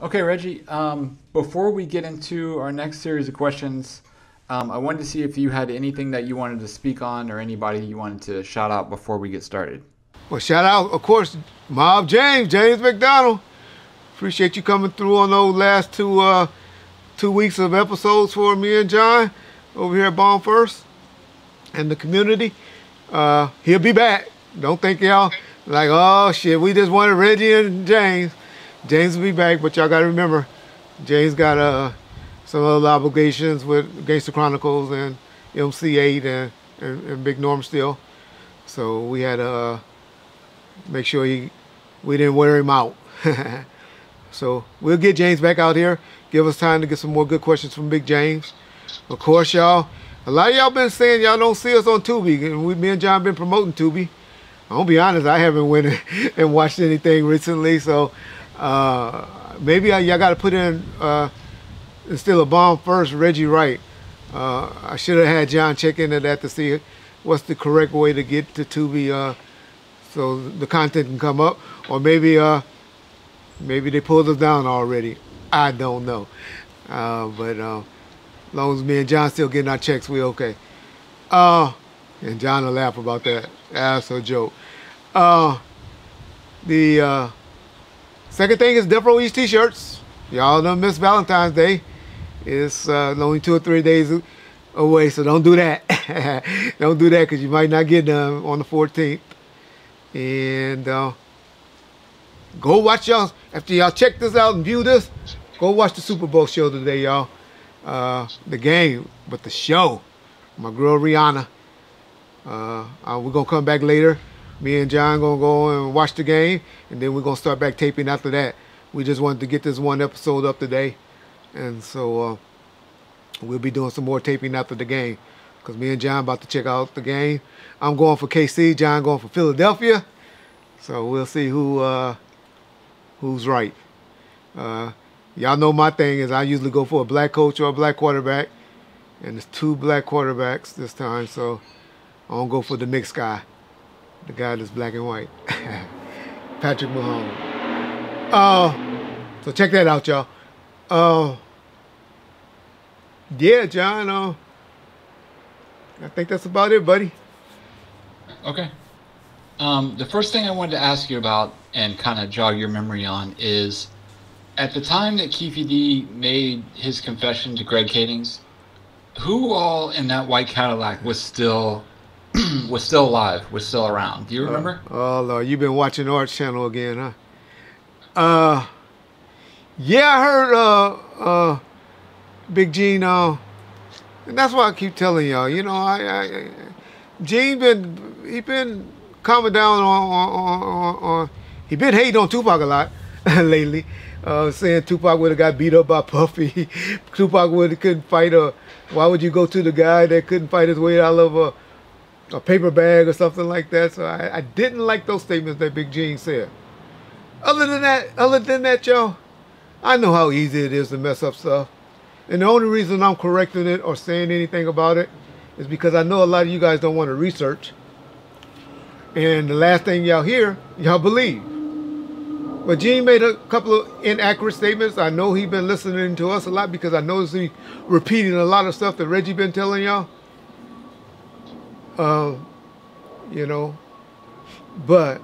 Okay, Reggie, before we get into our next series of questions, I wanted to see if you had anything that you wanted to speak on or anybody you wanted to shout out before we get started. Well, shout out, of course, Mob James McDonald. Appreciate you coming through on those last 2 weeks of episodes for me and John over here at Bomb First and the community. He'll be back. Don't think y'all like, oh shit, we just wanted Reggie and James. James will be back, but y'all gotta remember, James got some other obligations with Gangster Chronicles and MC8 and Big Norm still. So we had to make sure we didn't wear him out. So we'll get James back out here. Give us time to get some more good questions from Big James. Of course, y'all, a lot of y'all been saying y'all don't see us on Tubi, and me and John been promoting Tubi. I'll be honest, I haven't went and watched anything recently, so maybe y'all got to put in instead of Bomb First, Reggie Wright. I should have had John check into that to see what's the correct way to get to Tubi so the content can come up, or maybe they pulled us down already. I don't know, but as long as me and John still getting our checks, we okay. And John will laugh about that. That's a joke. The second thing is Death Row East t-shirts. Y'all done miss Valentine's Day. It's only 2 or 3 days away, so don't do that. Don't do that because you might not get them on the 14th. And go watch y'all, after y'all check this out and view this, go watch the Super Bowl show today, y'all. The game, but the show. My girl Rihanna. We're going to come back later. Me and John going to go and watch the game, and then we're going to start back taping after that. We just wanted to get this one episode up today, and so we'll be doing some more taping after the game because me and John about to check out the game. I'm going for KC, John going for Philadelphia, so we'll see who's right. Y'all know my thing is I usually go for a black coach or a black quarterback, and it's 2 black quarterbacks this time, so I don't go for the mixed guy, the guy that's black and white. Patrick Mahomes. So check that out, y'all. Yeah, John, I think that's about it, buddy. Okay. The first thing I wanted to ask you about and kind of jog your memory on is at the time that Keefe D made his confession to Greg Kadings, who all in that white Cadillac was still alive, was still around? Do you remember? Oh Lord, you've been watching Arts Channel again, huh? Yeah, I heard Big Gene, and that's why I keep telling y'all. You know, Gene he been calming down on he been hating on Tupac a lot lately, saying Tupac would have got beat up by Puffy. Tupac couldn't fight why would you go to the guy that couldn't fight his way out of a paper bag or something like that? So I didn't like those statements that Big Gene said. Other than that, y'all, I know how easy it is to mess up stuff. And the only reason I'm correcting it or saying anything about it is because I know a lot of you guys don't want to research. And the last thing y'all hear, y'all believe. But Gene made a couple of inaccurate statements. I know he's been listening to us a lot because I noticed he repeating a lot of stuff that Reggie been telling y'all. You know, but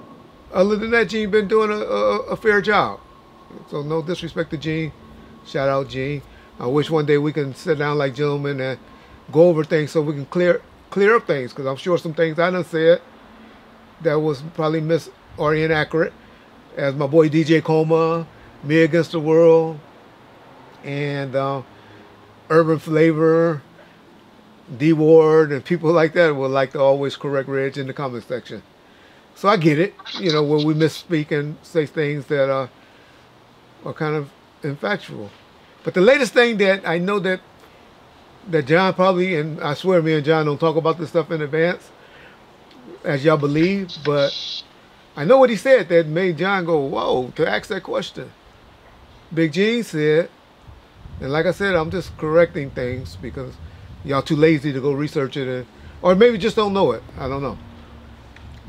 other than that, Gene been doing a fair job. So no disrespect to Gene. Shout out Gene. I wish one day we can sit down like gentlemen and go over things so we can clear up things, because I'm sure some things I done said that was probably miss or inaccurate, as my boy DJ Coma, Me Against the World, and Urban Flavor, D Ward, and people like that would like to always correct Reg in the comment section. So I get it, you know, when we misspeak and say things that are kind of infactual. But the latest thing that I know that John probably, and I swear me and John don't talk about this stuff in advance, as y'all believe, but I know what he said that made John go, whoa, to ask that question. Big Gene said, and like I said, I'm just correcting things because y'all too lazy to go research it, or maybe just don't know it. I don't know.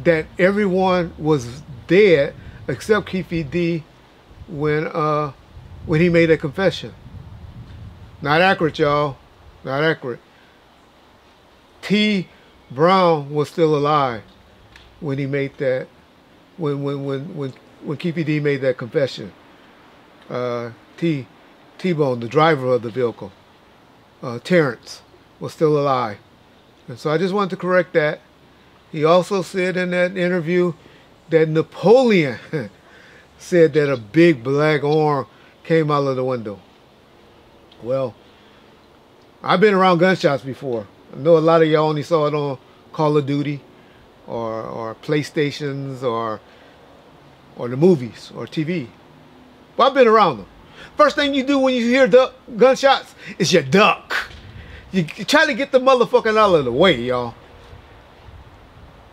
That everyone was dead except Keefe D when when he made that confession. Not accurate, y'all. Not accurate. T. Brown was still alive when he made that. When Keefe D made that confession. T-Bone, the driver of the vehicle, Terrence, was still alive. And so I just wanted to correct that. He also said in that interview that Napoleon said that a big black arm came out of the window. Well, I've been around gunshots before. I know a lot of y'all only saw it on Call of Duty or PlayStations or the movies or TV. But I've been around them. First thing you do when you hear gunshots is you duck. You try to get the motherfucker out of the way, y'all.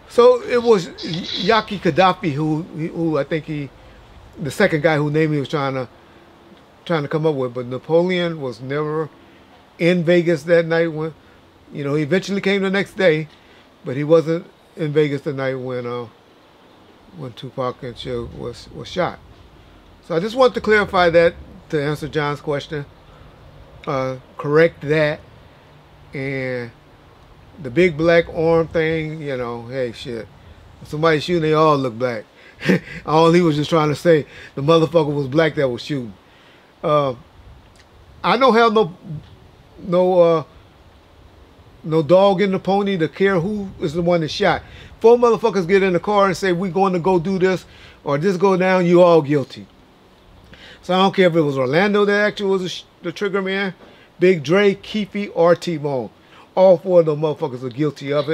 So it was Yaki Gaddafi who I think the second guy whose name he was trying to come up with. But Napoleon was never in Vegas that night when, he eventually came the next day, but he wasn't in Vegas the night when Tupac and Suge was shot. So I just want to clarify that to answer John's question. Correct that. And the big black arm thing, hey, shit. If somebody's shooting, they all look black. All he was just trying to say, the motherfucker was black that was shooting. I don't have no dog in the pony to care who is the one that shot. 4 motherfuckers get in the car and say, we're going to go do this, or this go down, you all guilty. So I don't care if it was Orlando that actually was the trigger man, Big Dre, Keefe, or T-Bone. All 4 of them motherfuckers are guilty of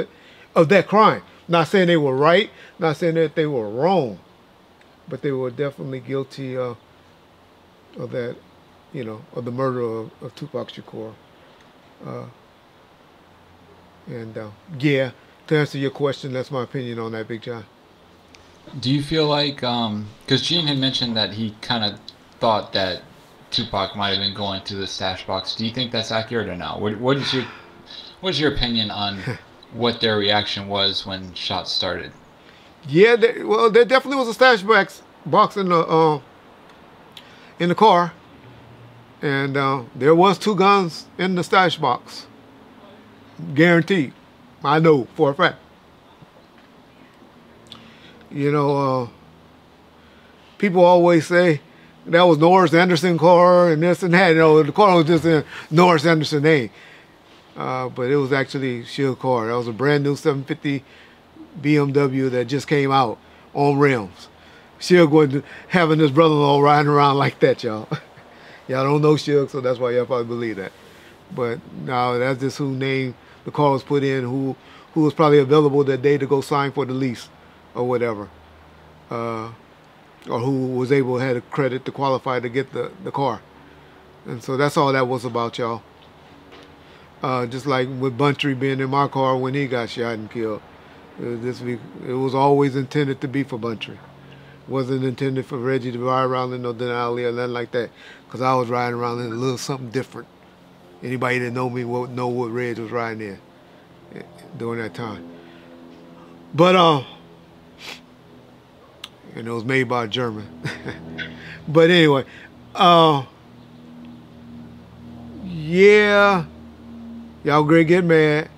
that crime. Not saying they were right, not saying that they were wrong, but they were definitely guilty of that, of the murder of Tupac Shakur. Yeah, to answer your question, that's my opinion on that, Big John. Do you feel like, because Gene had mentioned that he kind of thought that Tupac might have been going to the stash box. Do you think that's accurate or no? What's your opinion on what their reaction was when shots started? Yeah, there definitely was a stash box in the car, and there was 2 guns in the stash box. Guaranteed. I know for a fact. People always say that was Norris Anderson car and this and that. The car was just in Norris Anderson name. But it was actually Suge car. That was a brand new 750 BMW that just came out on rims. Suge wasn't having his brother-in-law riding around like that, y'all. Y'all don't know Suge, so that's why y'all probably believe that. But no, that's just who name the car was put in, who was probably available that day to go sign for the lease or whatever. Or who was able, had a credit to qualify to get the car. And so that's all that was about, y'all. Just like with Buntry being in my car when he got shot and killed. It was always intended to be for Buntry. It wasn't intended for Reggie to ride around in no Denali or nothing like that. Because I was riding around in a little something different. Anybody that know me will know what Reg was riding in during that time. But, and it was made by a German. But anyway, yeah, y'all great get mad.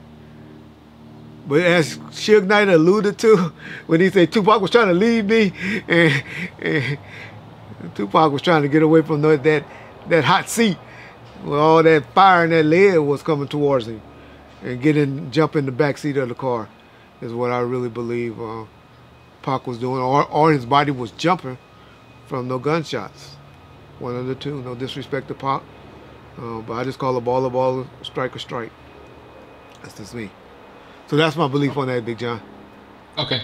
But as Suge Knight alluded to, when he said Tupac was trying to leave me, and Tupac was trying to get away from that hot seat, where all that fire in that lead was coming towards him, and jump in the back seat of the car, is what I really believe Pac was doing, or his body was jumping from no gunshots. One of the two. No disrespect to Pac, but I just call a ball, strike a strike. That's just me. So that's my belief on that, Big John. Okay.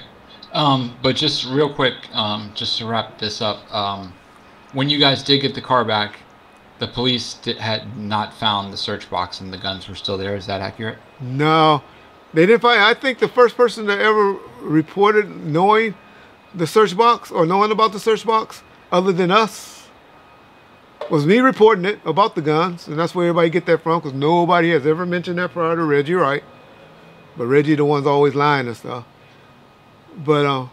But just real quick, just to wrap this up, when you guys did get the car back, the police had not found the search box and the guns were still there. Is that accurate? No. They didn't find. I think the first person that ever reported knowing the search box or knowing about the search box, other than us, was me reporting it about the guns, and that's where everybody get that from, because nobody has ever mentioned that prior to Reggie Wright. But Reggie, the one's always lying and stuff. But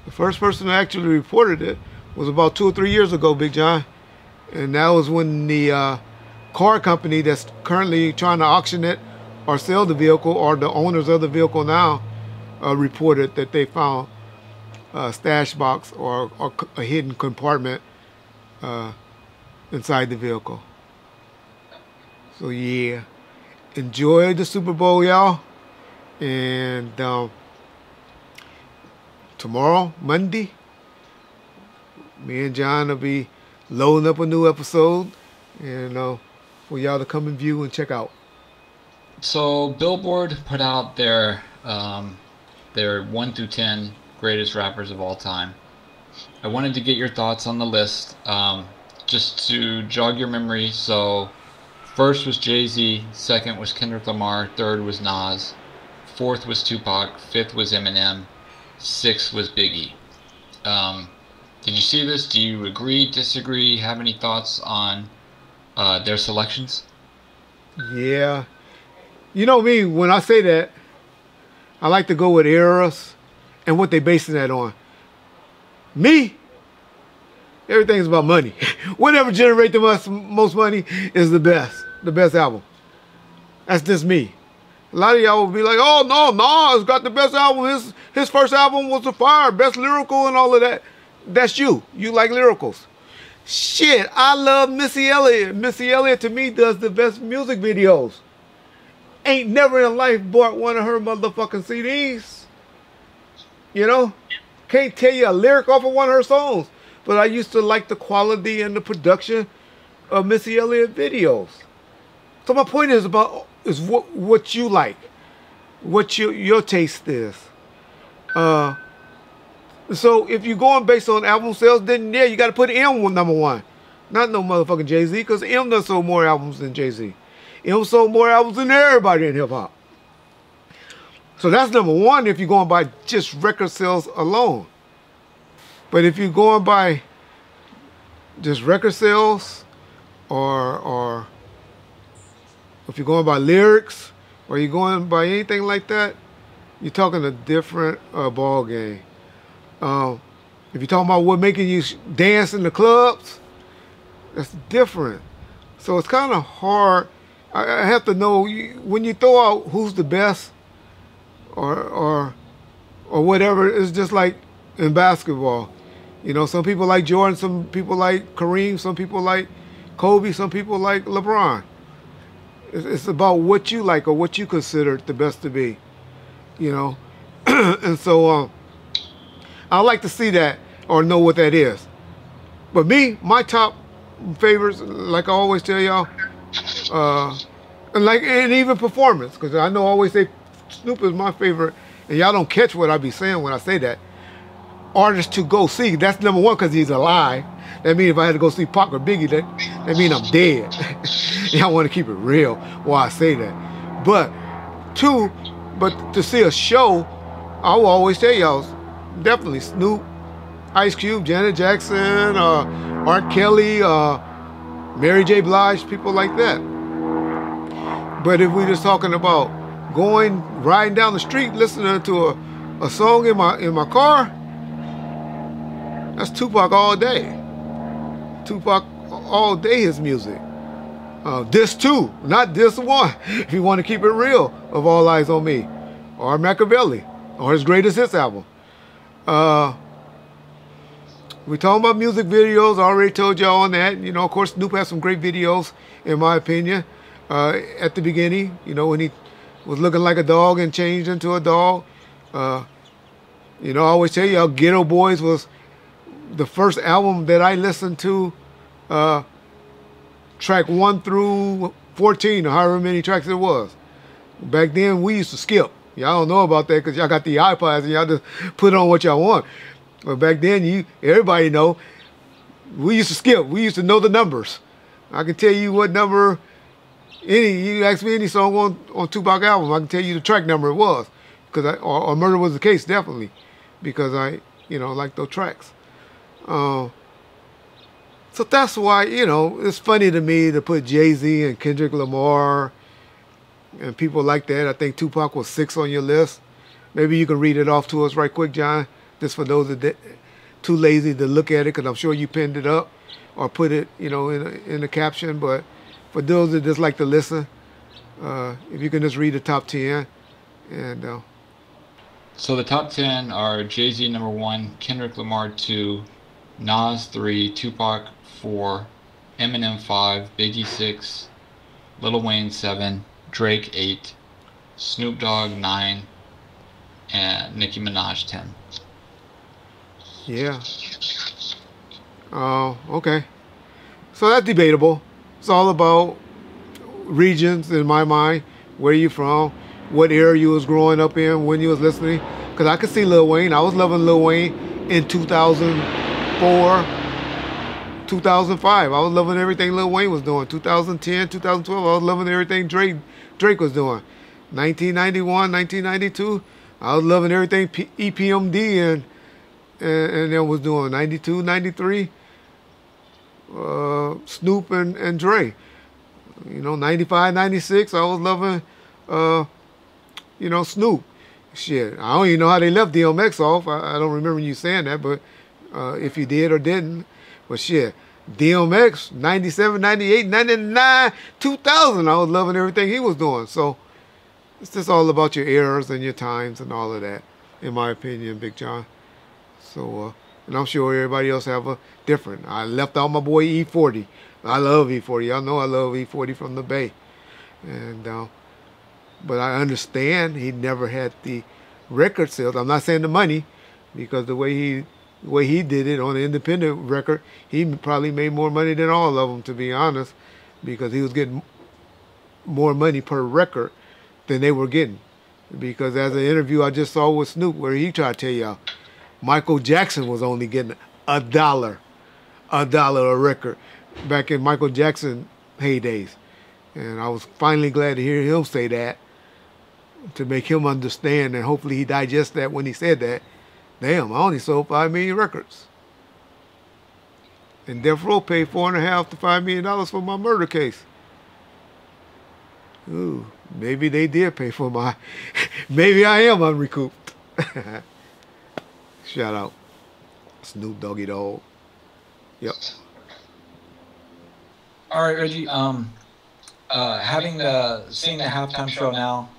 the first person that actually reported it was about 2 or 3 years ago, Big John. And that was when the car company that's currently trying to auction it or sell the vehicle, or the owners of the vehicle now, reported that they found a stash box or a hidden compartment inside the vehicle. So yeah, enjoy the Super Bowl, y'all. And tomorrow, Monday, me and John will be loading up a new episode, and for y'all to come and view and check out. So Billboard put out their 1 through 10 greatest rappers of all time. I wanted to get your thoughts on the list, just to jog your memory. So first was Jay-Z, second was Kendrick Lamar, third was Nas, fourth was Tupac, fifth was Eminem, sixth was Biggie. Did you see this? Do you agree, disagree, have any thoughts on their selections? Yeah. You know me, when I say that, I like to go with eras and what they basing that on. Me, everything's about money. Whatever generates the most money is the best album. That's just me. A lot of y'all will be like, oh no, Nas got the best album. His first album was the fire, best lyrical and all of that. That's you. You like lyricals. Shit, I love Missy Elliott. Missy Elliott to me does the best music videos. Ain't never in life bought one of her motherfucking CDs. You know? Can't tell you a lyric off of one of her songs. But I used to like the quality and the production of Missy Elliott videos. So my point is what you like. What your taste is. So if you're going based on album sales, then yeah, you got to put M number one. Not no motherfucking Jay-Z, because M done sold more albums than Jay-Z. M sold more albums than everybody in hip-hop. So that's number one if you're going by just record sales alone. But if you're going by just record sales, or if you're going by lyrics, or you're going by anything like that, you're talking a different ball game. If you're talking about what making you dance in the clubs, that's different. So it's kind of hard. I have to know when you throw out who's the best, or whatever. It's just like in basketball. You know, some people like Jordan, some people like Kareem, some people like Kobe, some people like LeBron. It's about what you like or what you consider the best to be. You know, and so I like to see that or know what that is. But me, my top favorites, like I always tell y'all, and even performance, because I know I always say Snoop is my favorite, and y'all don't catch what I be saying when I say that. Artist to go see, that's number one because he's alive. That means if I had to go see Pac or Biggie, that means I'm dead. Y'all want to keep it real while I say that. But to see a show, I will always tell y'all, definitely Snoop, Ice Cube, Janet Jackson, Art Kelly, Mary J. Blige, people like that. But if we're just talking about riding down the street, listening to a song in my car, that's Tupac all day. Tupac all day, his music. This too, not this one. If you want to keep it real, of All Eyes on Me, or Machiavelli, or his greatest hits album. We talking about music videos. I already told y'all on that. You know, of course, Snoop has some great videos, in my opinion. At the beginning, you know, when he was looking like a dog and changed into a dog. You know, I always tell y'all, Ghetto Boys was the first album that I listened to, track 1 through 14, or however many tracks it was. Back then, we used to skip. Y'all don't know about that because y'all got the iPods and y'all just put on what y'all want. But back then, everybody know, we used to skip. We used to know the numbers. I can tell you what number, you ask me any song on Tupac album, I can tell you the track number it was. Or Murder Was the Case, definitely. Because I, like those tracks. So that's why, it's funny to me to put Jay-Z and Kendrick Lamar and people like that. I think Tupac was 6 on your list. Maybe you can read it off to us right quick, John, just for those that too lazy to look at it, because I'm sure you pinned it up. or put it, in the caption. But for those that just like to listen, if you can just read the top 10. And So the top 10 are Jay-Z number 1, Kendrick Lamar 2, Nas 3, Tupac 4, Eminem 5, Biggie 6, Lil Wayne 7, Drake 8, Snoop Dogg 9, and Nicki Minaj 10. yeah. Okay. So that's debatable. It's all about regions in my mind. Where you from? What era you was growing up in when you was listening? Because I could see Lil Wayne. I was loving Lil Wayne in 2004, 2005. I was loving everything Lil Wayne was doing. 2010, 2012, I was loving everything Drake was doing. 1991, 1992, I was loving everything EPMD and then was doing. 92, 93, Snoop and Dre. 95, 96, I was loving, Snoop. Shit, I don't even know how they left DMX off. I don't remember you saying that, but if you did or didn't. But shit, DMX, 97, 98, 99, 2000, I was loving everything he was doing. So it's just all about your eras and your times and all of that, in my opinion, Big John. So, and I'm sure everybody else have a different. I left out my boy E40. I love E40. Y'all know I love E40 from the Bay. And but I understand he never had the record sales. I'm not saying the money, because the way he did it on an independent record, he probably made more money than all of them, to be honest, because he was getting more money per record than they were getting. Because as an interview I just saw with Snoop, where he tried to tell y'all, Michael Jackson was only getting $1 a record back in Michael Jackson heydays. And I was finally glad to hear him say that, to make him understand, and hopefully he digests that when he said that. Damn, I only sold 5 million records. And Death Row paid $4.5 to $5 million for my murder case. Ooh, maybe they did pay for my, maybe I am unrecouped. Shout out Snoop Doggy Dogg. Yep. All right, Reggie. Having seeing the halftime show now.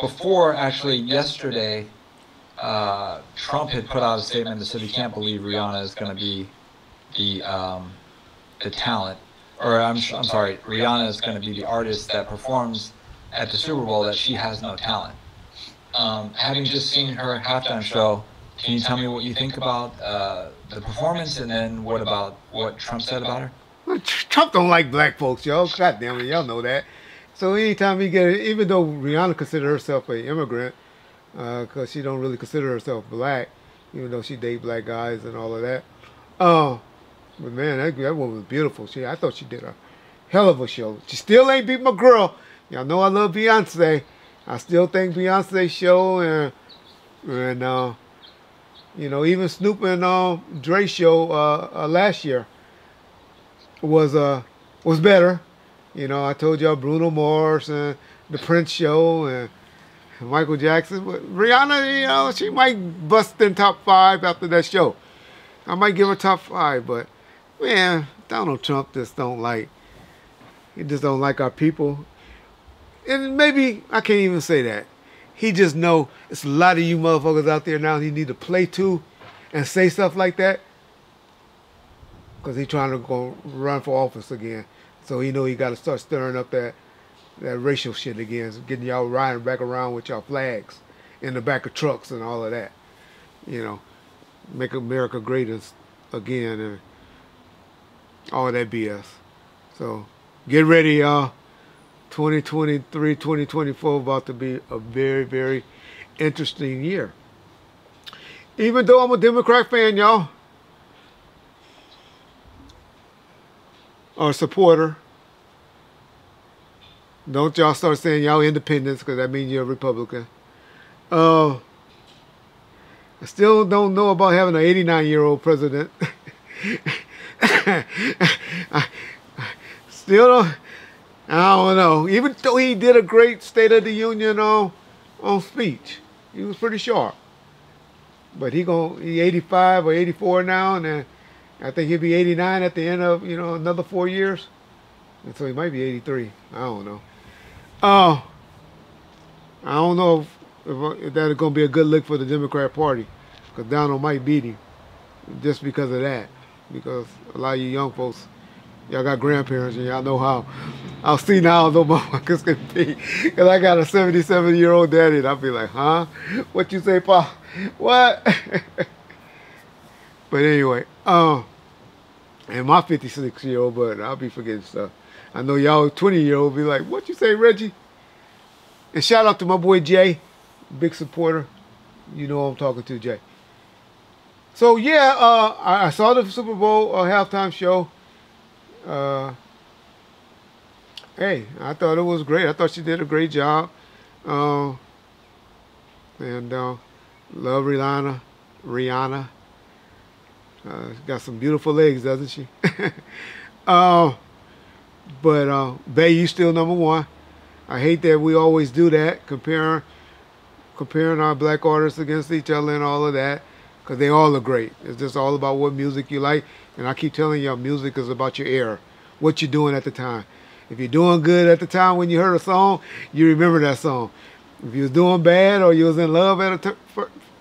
Before, actually, yesterday, Trump had put out a statement that said he can't believe Rihanna is going to be the talent, or I'm sorry, Rihanna is going to be the artist that performs at the Super Bowl, that she has no talent. Having just seen her halftime show, can you tell me what you think about the performance, and then what about what Trump said about her? Trump don't like black folks, y'all. God damn it, y'all know that. So anytime he get it, even though Rihanna consider herself an immigrant, because she don't really consider herself black, even though she date black guys and all of that. But man, that woman was beautiful. I thought she did a hell of a show. She still ain't beat my girl. Y'all know I love Beyonce. I still think Beyonce's show and even Snoop and Dre's show last year was better. I told y'all Bruno Mars and the Prince show and Michael Jackson. But Rihanna, she might bust in top 5 after that show. I might give her top 5, but man, Donald Trump just don't like our people. And maybe I can't even say that. He just know it's a lot of you motherfuckers out there now he need to play to and say stuff like that, because he's trying to go run for office again. So he know he got to start stirring up that racial shit again, getting y'all riding back around with y'all flags in the back of trucks and all of that. Make America great again and all that BS. So get ready, y'all. 2023, 2024 about to be a very, very interesting year. Even though I'm a Democrat fan, y'all, or a supporter, don't y'all start saying y'all independents, because that means you're a Republican. I still don't know about having an 89-year-old president. Still don't. I don't know. Even though he did a great State of the Union on speech, he was pretty sharp. But he 85 or 84 now, and I think he'll be 89 at the end of, another 4 years. And so he might be 83. I don't know. Uh, I don't know if that's going to be a good look for the Democrat Party. Because Donald might beat him just because of that. Because a lot of you young folks, y'all got grandparents and y'all know how senile those motherfuckers can be. Because I got a 77-year-old daddy and I'll be like, huh? What you say, Pa? What? But anyway, and my 56-year-old, but I'll be forgetting stuff. I know y'all 20-year-old be like, what you say, Reggie? And shout out to my boy Jay, big supporter. You know who I'm talking to, Jay. So yeah, I saw the Super Bowl halftime show. Hey, I thought it was great. I thought she did a great job. And love Rihanna. Rihanna. Got some beautiful legs, doesn't she? But Bay, you still number one. I hate that we always do that, comparing our black artists against each other and all of that, because they all are great. It's just all about what music you like. And I keep telling y'all, music is about your era, what you're doing at the time. If you're doing good at the time when you heard a song, you remember that song. If you was doing bad or you was in love at a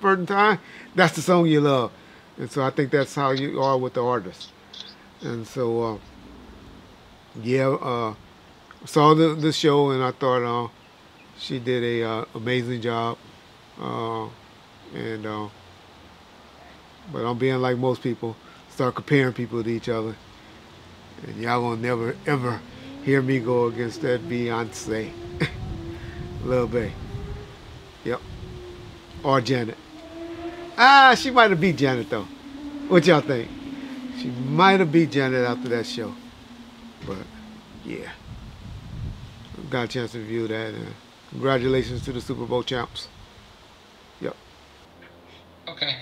certain time, that's the song you love. And so I think that's how you are with the artist. And so, saw the show and I thought she did a amazing job. But I'm being like most people, start comparing people to each other. And y'all gonna never, ever hear me go against that Beyonce. Lil Bae. Yep. Or Janet. She might have beat Janet though. What y'all think? She might have beat Janet after that show. But yeah. Got a chance to review that. And congratulations to the Super Bowl champs. Yep. Okay.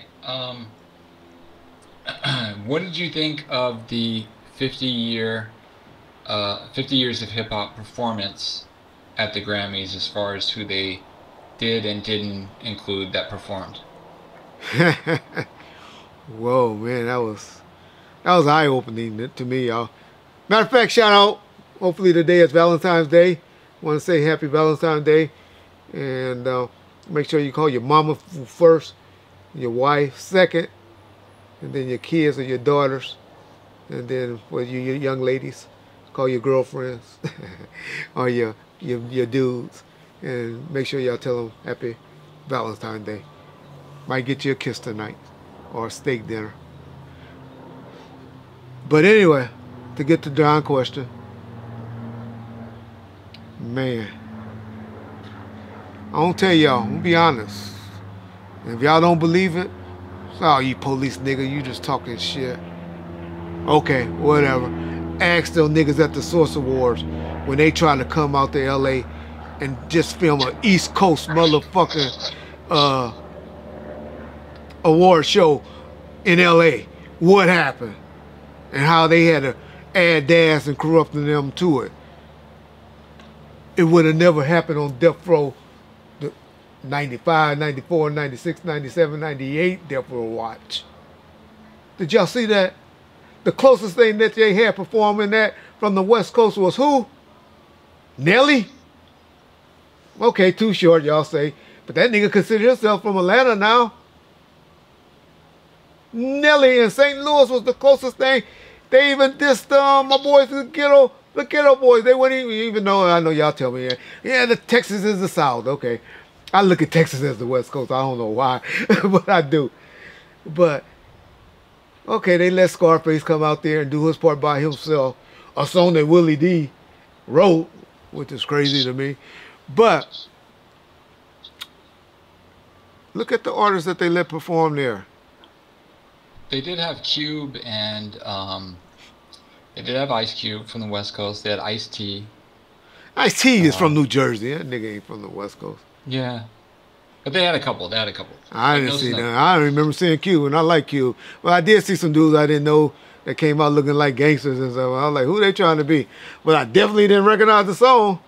What did you think of the 50 years of hip hop performance at the Grammys, as far as who they did and didn't include that performed? Whoa, man, that was eye-opening to me, y'all. Matter of fact, shout out. Hopefully today is Valentine's Day. Want to say happy Valentine's Day, and make sure you call your mama first, your wife second, and then your kids or your daughters, and then for you young ladies, call your girlfriends or your dudes, and make sure y'all tell them happy Valentine's Day. Might get you a kiss tonight or a steak dinner. But anyway, to get to Don's question, man, I don't tell y'all, I'm gonna be honest. And if y'all don't believe it, oh, you police nigga, you just talking shit. Okay, whatever. Ask those niggas at the Source Awards when they trying to come out to LA and just film an East Coast motherfucking award show in LA. What happened? And how they had to add Das and corrupting them to it. It would have never happened on Death Row, the 95, 94, 96, 97, 98 Death Row watch. Did y'all see that? The closest thing that they had performing that from the West Coast was who? Nelly? Okay, too short, y'all say. But that nigga considered himself from Atlanta now. Nelly in St. Louis was the closest thing. They even dissed my boys, the ghetto boys. They wouldn't even know. I know y'all tell me, yeah, the Texas is the South. Okay, I look at Texas as the West Coast. I don't know why, but I do. But okay, they let Scarface come out there and do his part by himself, a song that Willie D wrote, which is crazy to me. But look at the artists that they let perform there. They did have Cube and they did have Ice Cube from the West Coast. They had Ice-T. Ice-T is from New Jersey. That nigga ain't from the West Coast. Yeah. But they had a couple. I didn't see that. I don't remember seeing Cube, and I like Cube. But I did see some dudes I didn't know that came out looking like gangsters and stuff. I was like, who they trying to be? But I definitely didn't recognize the song.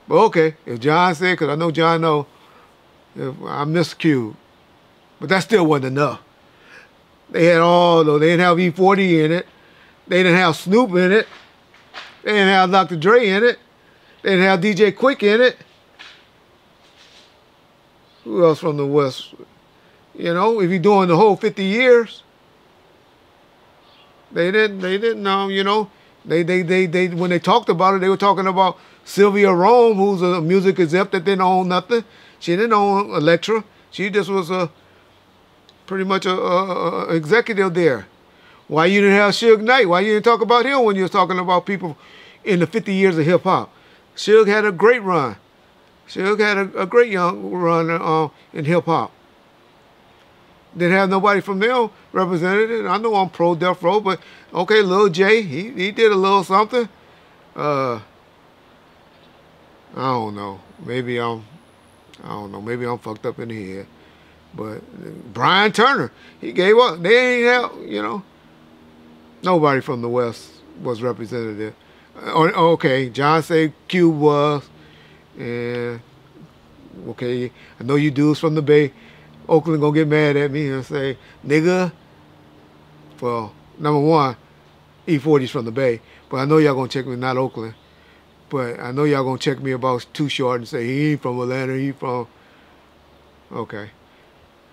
But okay, if John said, because I know John know, I miss Cube. But that still wasn't enough. They had all those. They didn't have E40 in it. They didn't have Snoop in it. They didn't have Dr. Dre in it. They didn't have DJ Quick in it. Who else from the West? You know, if you're doing the whole 50 years, they didn't, you know, they, when they talked about it, they were talking about Sylvia Rome, who's a music exec that didn't own nothing. She didn't own Elektra. She just was pretty much a executive there. Why you didn't have Suge Knight? Why you didn't talk about him when you was talking about people in the 50 years of hip hop? Suge had a great run. Suge had a great young run in hip hop. Didn't have nobody from them represented it. I know I'm pro Death Row, but okay, Lil J, he did a little something. I don't know. Maybe I'm fucked up in the head. But Brian Turner, he gave up. They ain't have, you know, nobody from the West was represented there. Okay, John said Cube was, and okay, I know you dudes from the Bay. Oakland gonna get mad at me and say, nigga. Well, number one, E40's from the Bay, but I know y'all gonna check me, not Oakland. But I know y'all gonna check me about Too Short and say he ain't from Atlanta, he from. Okay.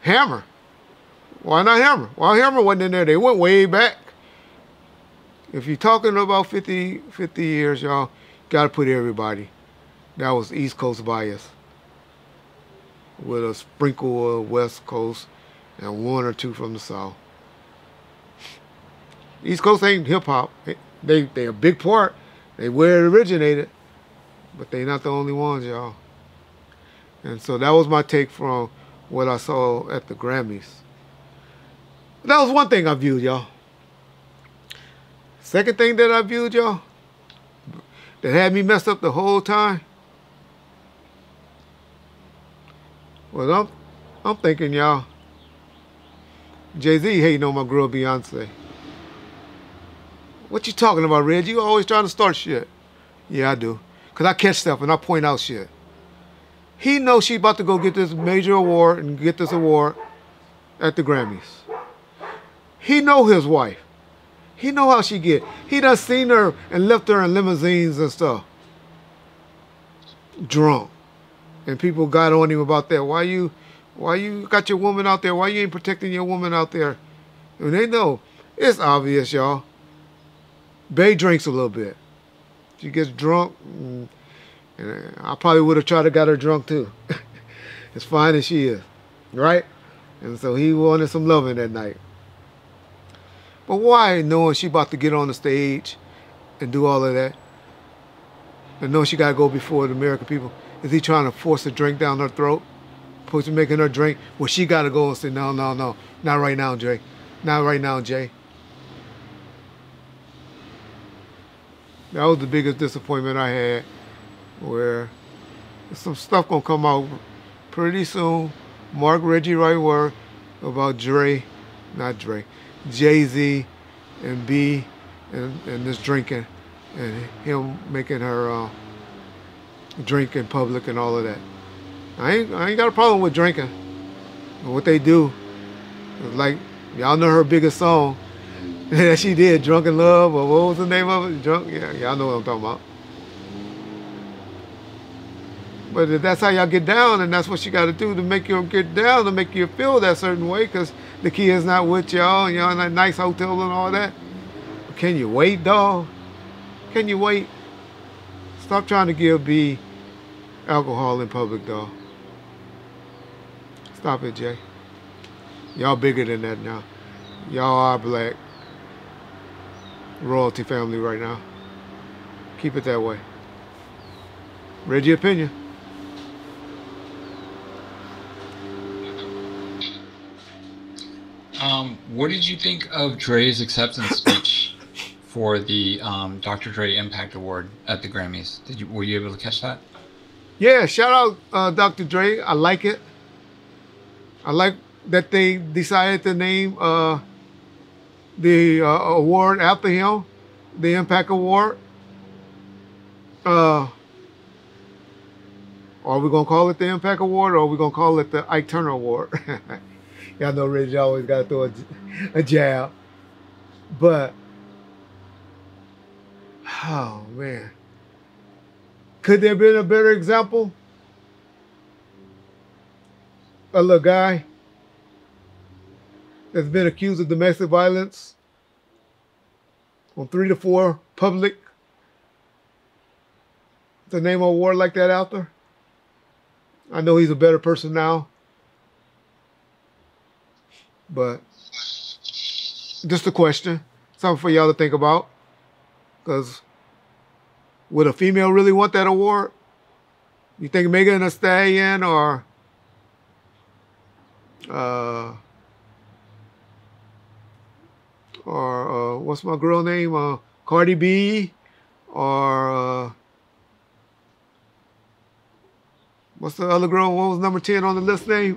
Hammer. Why not Hammer? Why Hammer wasn't in there? They went way back. If you're talking about 50 years, y'all, gotta put everybody. That was East Coast bias, with a sprinkle of West Coast and one or two from the South. East Coast ain't hip hop. They a big part. They where it originated, but they not the only ones, y'all. And so that was my take from what I saw at the Grammys. That was one thing I viewed, y'all. Second thing that I viewed, y'all, that had me messed up the whole time. Well, I'm thinking, y'all, Jay-Z hating on my girl Beyonce. What you talking about, Reggie? You always trying to start shit. Yeah, I do. Because I catch stuff and I point out shit. He knows she about to go get this major award and get this award at the Grammys. He know his wife. He know how she get. He done seen her and left her in limousines and stuff. Drunk. And people got on him about that. Why you got your woman out there? Why you ain't protecting your woman out there? And they know. It's obvious, y'all. Bae drinks a little bit. She gets drunk. And I probably would have tried to got her drunk too. As fine as she is. Right? And so he wanted some loving that night. But why, knowing she about to get on the stage and do all of that, and knowing she got to go before the American people, is he trying to force a drink down her throat? Supposed to be making her drink? Well, she got to go and say, no. Not right now, Jay. Not right now, Jay. That was the biggest disappointment I had, where some stuff going to come out pretty soon. Mark Reggie Wright word about Jay-Z and B and this drinking and him making her drink in public and all of that. I ain't got a problem with drinking. But what they do is, like, y'all know her biggest song that she did, Drunk in Love, or what was the name of it? Drunk? Yeah, y'all know what I'm talking about. But if that's how y'all get down, and that's what she got to do to make you get down, to make you feel that certain way, because the kid's not with y'all, and y'all in that nice hotel and all that. But can you wait, dog? Can you wait? Stop trying to give B alcohol in public, dog. Stop it, Jay. Y'all bigger than that now. Y'all are black royalty family right now. Keep it that way. Read your opinion. What did you think of Dre's acceptance speech for the Dr. Dre Impact Award at the Grammys? Were you able to catch that? Yeah, shout out Dr. Dre. I like it. I like that they decided to name the award after him, the Impact Award. Are we gonna call it the Impact Award, or are we gonna call it the Ike Turner Award? Y'all know Reggie always got to throw a jab. But, oh man. Could there have been a better example? A little guy that's been accused of domestic violence on 3 to 4 public to name an award like that out there. I know he's a better person now, but just a question, something for y'all to think about. Because would a female really want that award? You think Megan Thee Stallion or what's my girl name? Cardi B or what's the other girl? What was number 10 on the list name?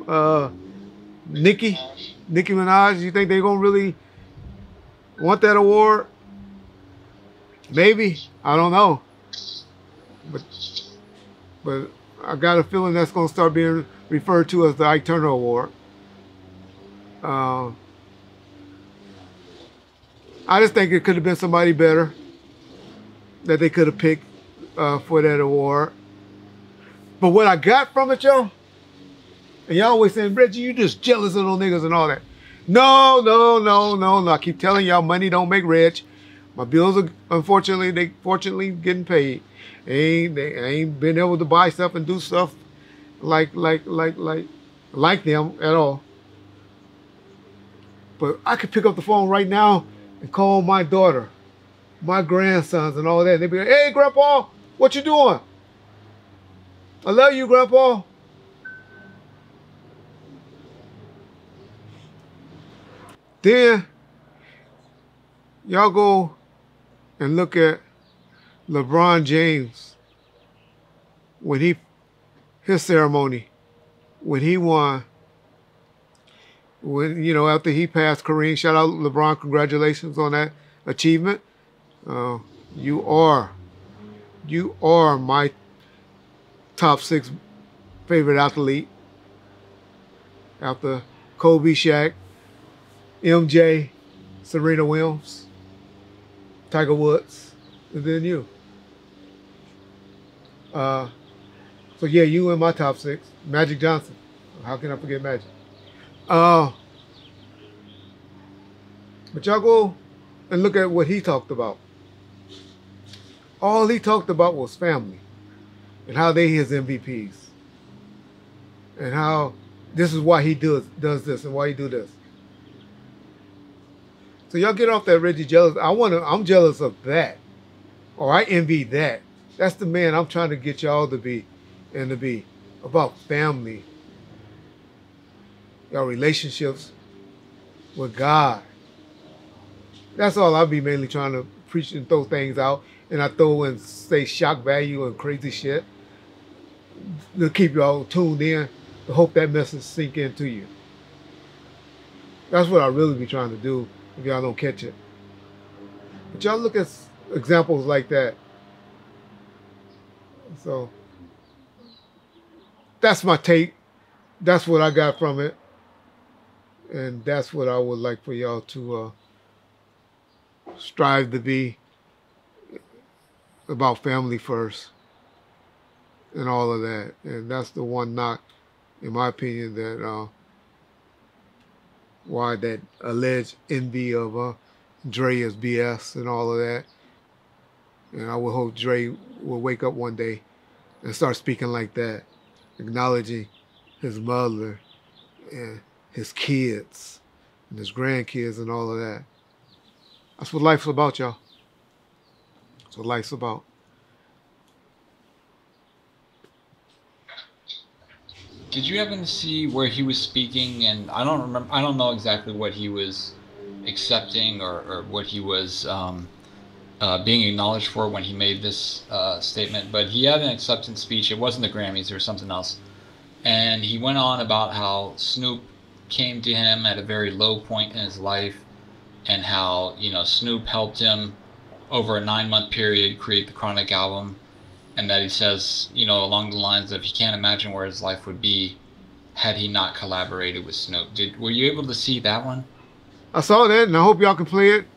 Nicki Minaj. You think they're gonna really want that award? Maybe. I don't know. But I got a feeling that's gonna start being referred to as the Ike Turner Award. I just think it could have been somebody better that they could have picked for that award. But what I got from it, y'all, and y'all always saying, Reggie, you just jealous of those niggas and all that. No. I keep telling y'all, money don't make rich. My bills are, unfortunately, fortunately getting paid. They ain't been able to buy stuff and do stuff like them at all. But I could pick up the phone right now and call my daughter, my grandsons and all that. They'd be like, hey, Grandpa, what you doing? I love you, Grandpa. Then y'all go and look at LeBron James when his ceremony, when he won, when, you know, after he passed Kareem. Shout out LeBron, congratulations on that achievement. You are my top 6 favorite athlete after Kobe, Shaq, MJ, Serena Williams, Tiger Woods, and then you. So yeah, you in my top 6. Magic Johnson. How can I forget Magic? But y'all go and look at what he talked about. All he talked about was family and how they his MVPs and how this is why he does this and why he do this. So y'all get off that Reggie jealous. I'm jealous of that, or I envy that. That's the man I'm trying to get y'all to be, and to be about family, y'all relationships with God. That's all I'll be mainly trying to preach and throw things out. And I throw and say shock value and crazy shit to keep y'all tuned in, to hope that message sink into you. That's what I really be trying to do if y'all don't catch it. But y'all look at examples like that. So that's my take. That's what I got from it. And that's what I would like for y'all to strive to be, about family first and all of that. And that's the one knock, in my opinion, that why that alleged envy of Dre is BS and all of that. And I would hope Dre will wake up one day and start speaking like that, acknowledging his mother and his kids and his grandkids and all of that. That's what life's about, y'all. That's what life's about. Did you happen to see where he was speaking? And I don't know exactly what he was accepting or what he was being acknowledged for when he made this statement. But he had an acceptance speech. It wasn't the Grammys or something else. And he went on about how Snoop came to him at a very low point in his life, and how, you know, Snoop helped him over a 9-month period create the Chronic album, and that he says, you know, along the lines of he can't imagine where his life would be had he not collaborated with Snoop. Were you able to see that one? I saw that, and I hope y'all can play it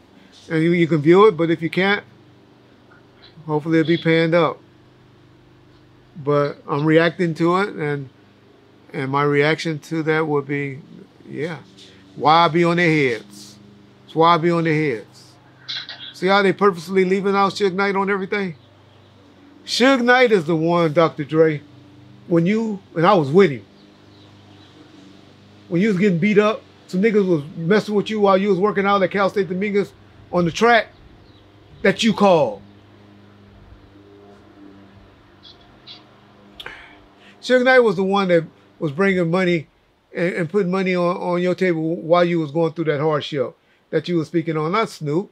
and you can view it. But if you can't, hopefully it'll be panned up. But I'm reacting to it, and my reaction to that would be, yeah, why be on their heads? It's why be on their heads. See how they purposely leaving out Suge Knight on everything? Suge Knight is the one, Dr. Dre, and I was with him, when you was getting beat up, some niggas was messing with you while you was working out at Cal State Dominguez on the track that you called. Suge Knight was the one that was bringing money and putting money on your table while you was going through that hardship that you was speaking on, not Snoop.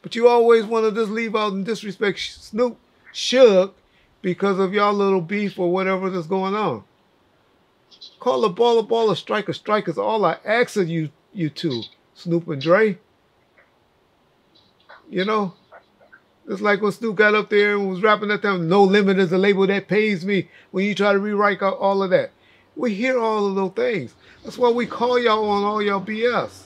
But you always want to just leave out and disrespect Snoop, Suge, because of y'all little beef or whatever that's going on. Call a ball, a strike is all I ask of you two, Snoop and Dre. You know? It's like when Snoop got up there and was rapping that time, No Limit is a label that pays me, when you try to rewrite all of that. We hear all of those things. That's why we call y'all on all y'all BS.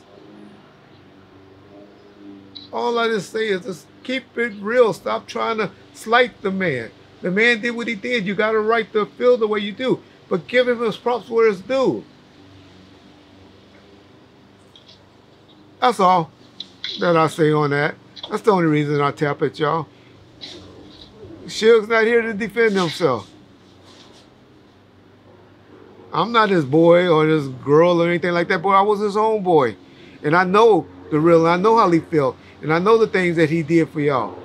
All I just say is just keep it real. Stop trying to slight the man. The man did what he did. You got a right to feel the way you do. But give him his props where it's due. That's all that I say on that. That's the only reason I tap at y'all. Suge's not here to defend himself. I'm not his boy or his girl or anything like that, boy. I was his own boy. And I know the real, I know how he felt. And I know the things that he did for y'all.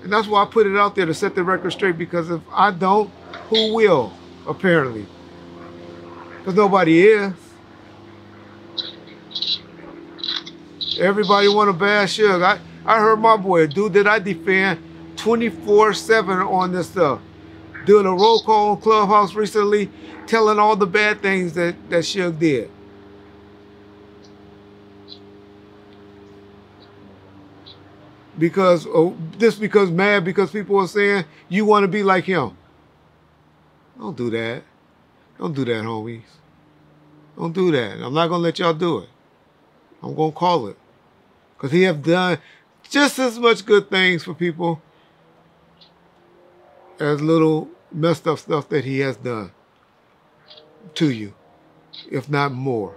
And that's why I put it out there to set the record straight, because if I don't, who will, apparently? Because nobody is. Everybody want to bash Suge. I heard my boy, a dude that I defend 24/7 on this stuff, doing a roll call on Clubhouse recently, telling all the bad things that Suge did. Because mad because people are saying you want to be like him. Don't do that. Don't do that, homies. Don't do that. I'm not gonna let y'all do it. I'm gonna call it. Because he have done just as much good things for people as little messed up stuff that he has done to you, if not more.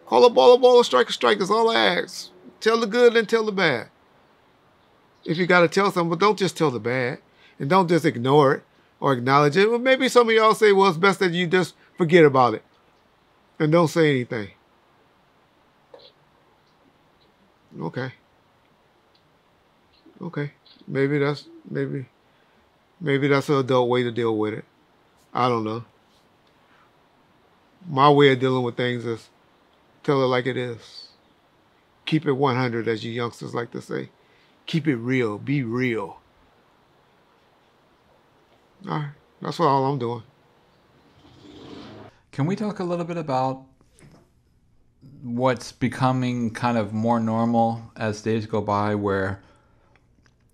Call a ball, a strike is all I ask. Tell the good and tell the bad. If you got to tell something, but don't just tell the bad. And don't just ignore it or acknowledge it. Well, maybe some of y'all say, well, it's best that you just forget about it and don't say anything. Okay. Okay. Maybe that's an adult way to deal with it. I don't know. My way of dealing with things is tell it like it is. Keep it 100, as you youngsters like to say. Keep it real. Be real. All right. That's all I'm doing. Can we talk a little bit about what's becoming kind of more normal as days go by, where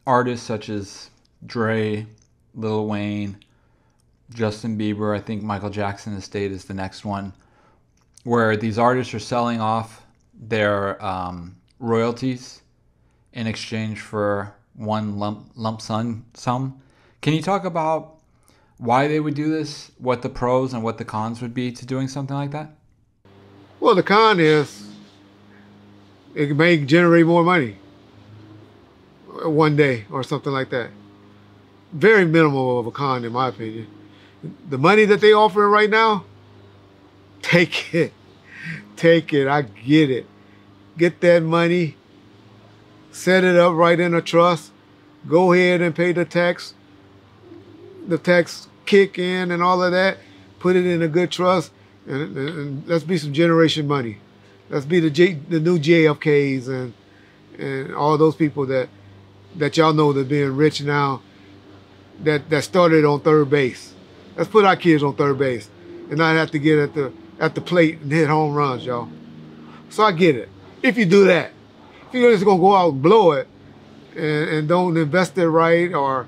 artists such as Dre, Lil Wayne, Justin Bieber, I think Michael Jackson Estate is the next one, where these artists are selling off their royalties in exchange for one lump sum. Can you talk about why they would do this, what the pros and what the cons would be to doing something like that? Well, the con is it may generate more money one day or something like that. Very minimal of a con, in my opinion. The money that they offering right now, take it. Take it. I get it. Get that money. Set it up right in a trust. Go ahead and pay the tax kick in and all of that. Put it in a good trust. And let's be some generation money. Let's be the new JFKs and all those people that y'all know that being rich now that started on third base. Let's put our kids on third base and not have to get at the plate and hit home runs, y'all. So I get it. If you do that, if you're just gonna go out and blow it and don't invest it right or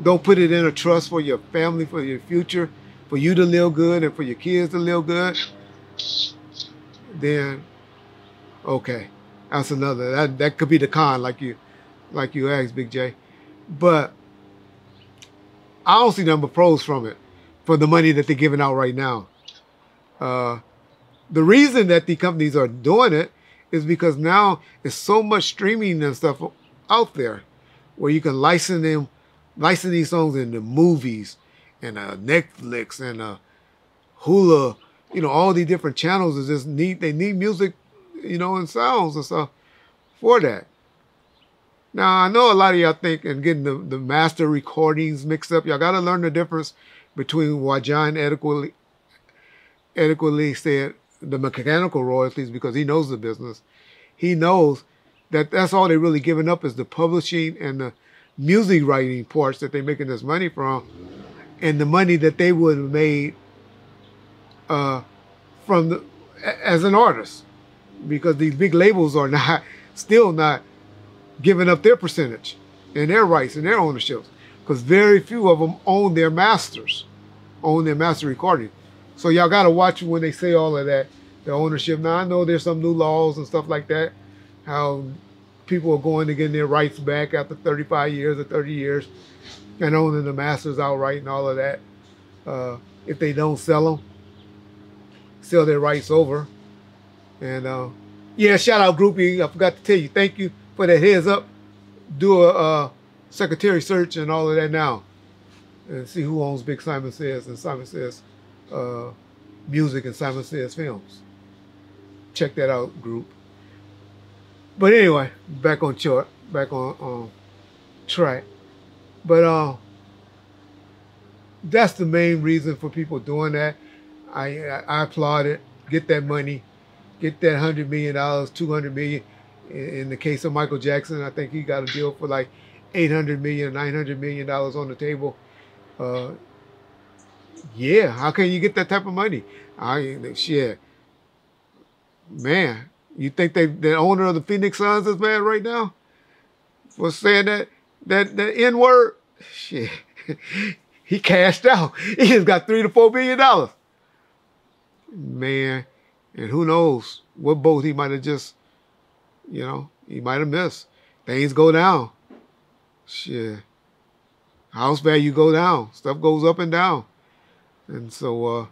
don't put it in a trust for your family, for your future, for you to live good and for your kids to live good, then okay, that's another. That could be the con, like you asked, Big J. But I don't see number pros from it, for the money that they're giving out right now. The reason that the companies are doing it is because now there's so much streaming and stuff out there where you can license these songs into movies and Netflix and Hulu, all these different channels is just they need music, and sounds and stuff for that. Now, I know a lot of y'all think and getting the master recordings mixed up. Y'all got to learn the difference between what John adequately said, the mechanical royalties, because he knows the business. He knows that that's all they're really giving up is the publishing and the music writing parts that they're making this money from, and the money that they would have made as an artist, because these big labels are still not giving up their percentage and their rights and their ownerships, because very few of them own their master recording. So y'all got to watch when they say all of that, the ownership. Now, I know there's some new laws and stuff like that, how people are going to get their rights back after 35 years or 30 years and owning the masters outright and all of that. If they don't sell their rights over. And yeah, shout out Groupie. I forgot to tell you, thank you for that heads up. Do a secretary search and all of that now, and see who owns Big Simon Says and Simon Says Music and Simon Says Films. Check that out, group. But anyway, back on track. But that's the main reason for people doing that. I applaud it. Get that money. Get that $100 million, $200 million. In the case of Michael Jackson, I think he got a deal for like $800 million, $900 million on the table. Yeah, how can you get that type of money? Shit. Man, you think the owner of the Phoenix Suns is mad right now for saying that N-word? Shit. He cashed out. He just got $3 to $4 billion. Man, and who knows what boat he might have just, he might have missed. Things go down. Shit. House value go down. Stuff goes up and down. And so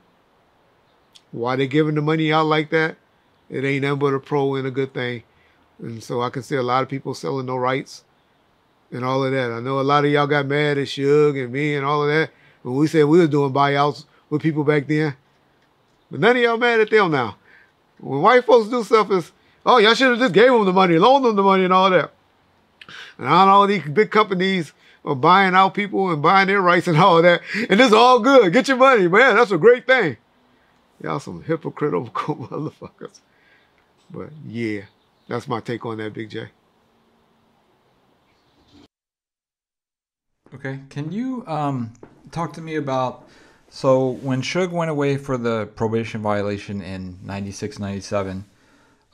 why they giving the money out like that? It ain't nothing but a pro and a good thing. And so I can see a lot of people selling no rights and all of that. I know a lot of y'all got mad at Suge and me and all of that when we said we was doing buyouts with people back then. But none of y'all mad at them now. When white folks do stuff, it's, oh, y'all should have just gave them the money, loaned them the money and all that. And I know these big companies are buying out people and buying their rights and all of that. And it's all good. Get your money, man. That's a great thing. Y'all some hypocritical motherfuckers. But yeah, that's my take on that, Big J. Okay, can you talk to me about, so when Suge went away for the probation violation in 96, 97,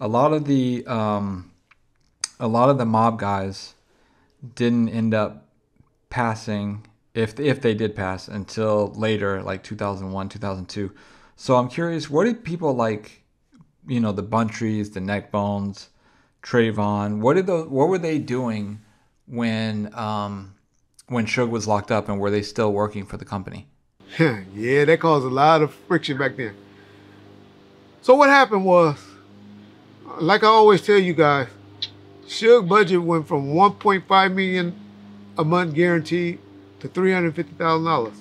a lot of the mob guys didn't end up passing, if they did pass, until later, like 2001, 2002. So I'm curious, what did people like, the Buntries, the Neckbones, Trayvon, what were they doing when Suge was locked up, and were they still working for the company? Yeah, that caused a lot of friction back then. So what happened was, like I always tell you guys, Suge budget went from $1.5 million a month guaranteed to $350,000.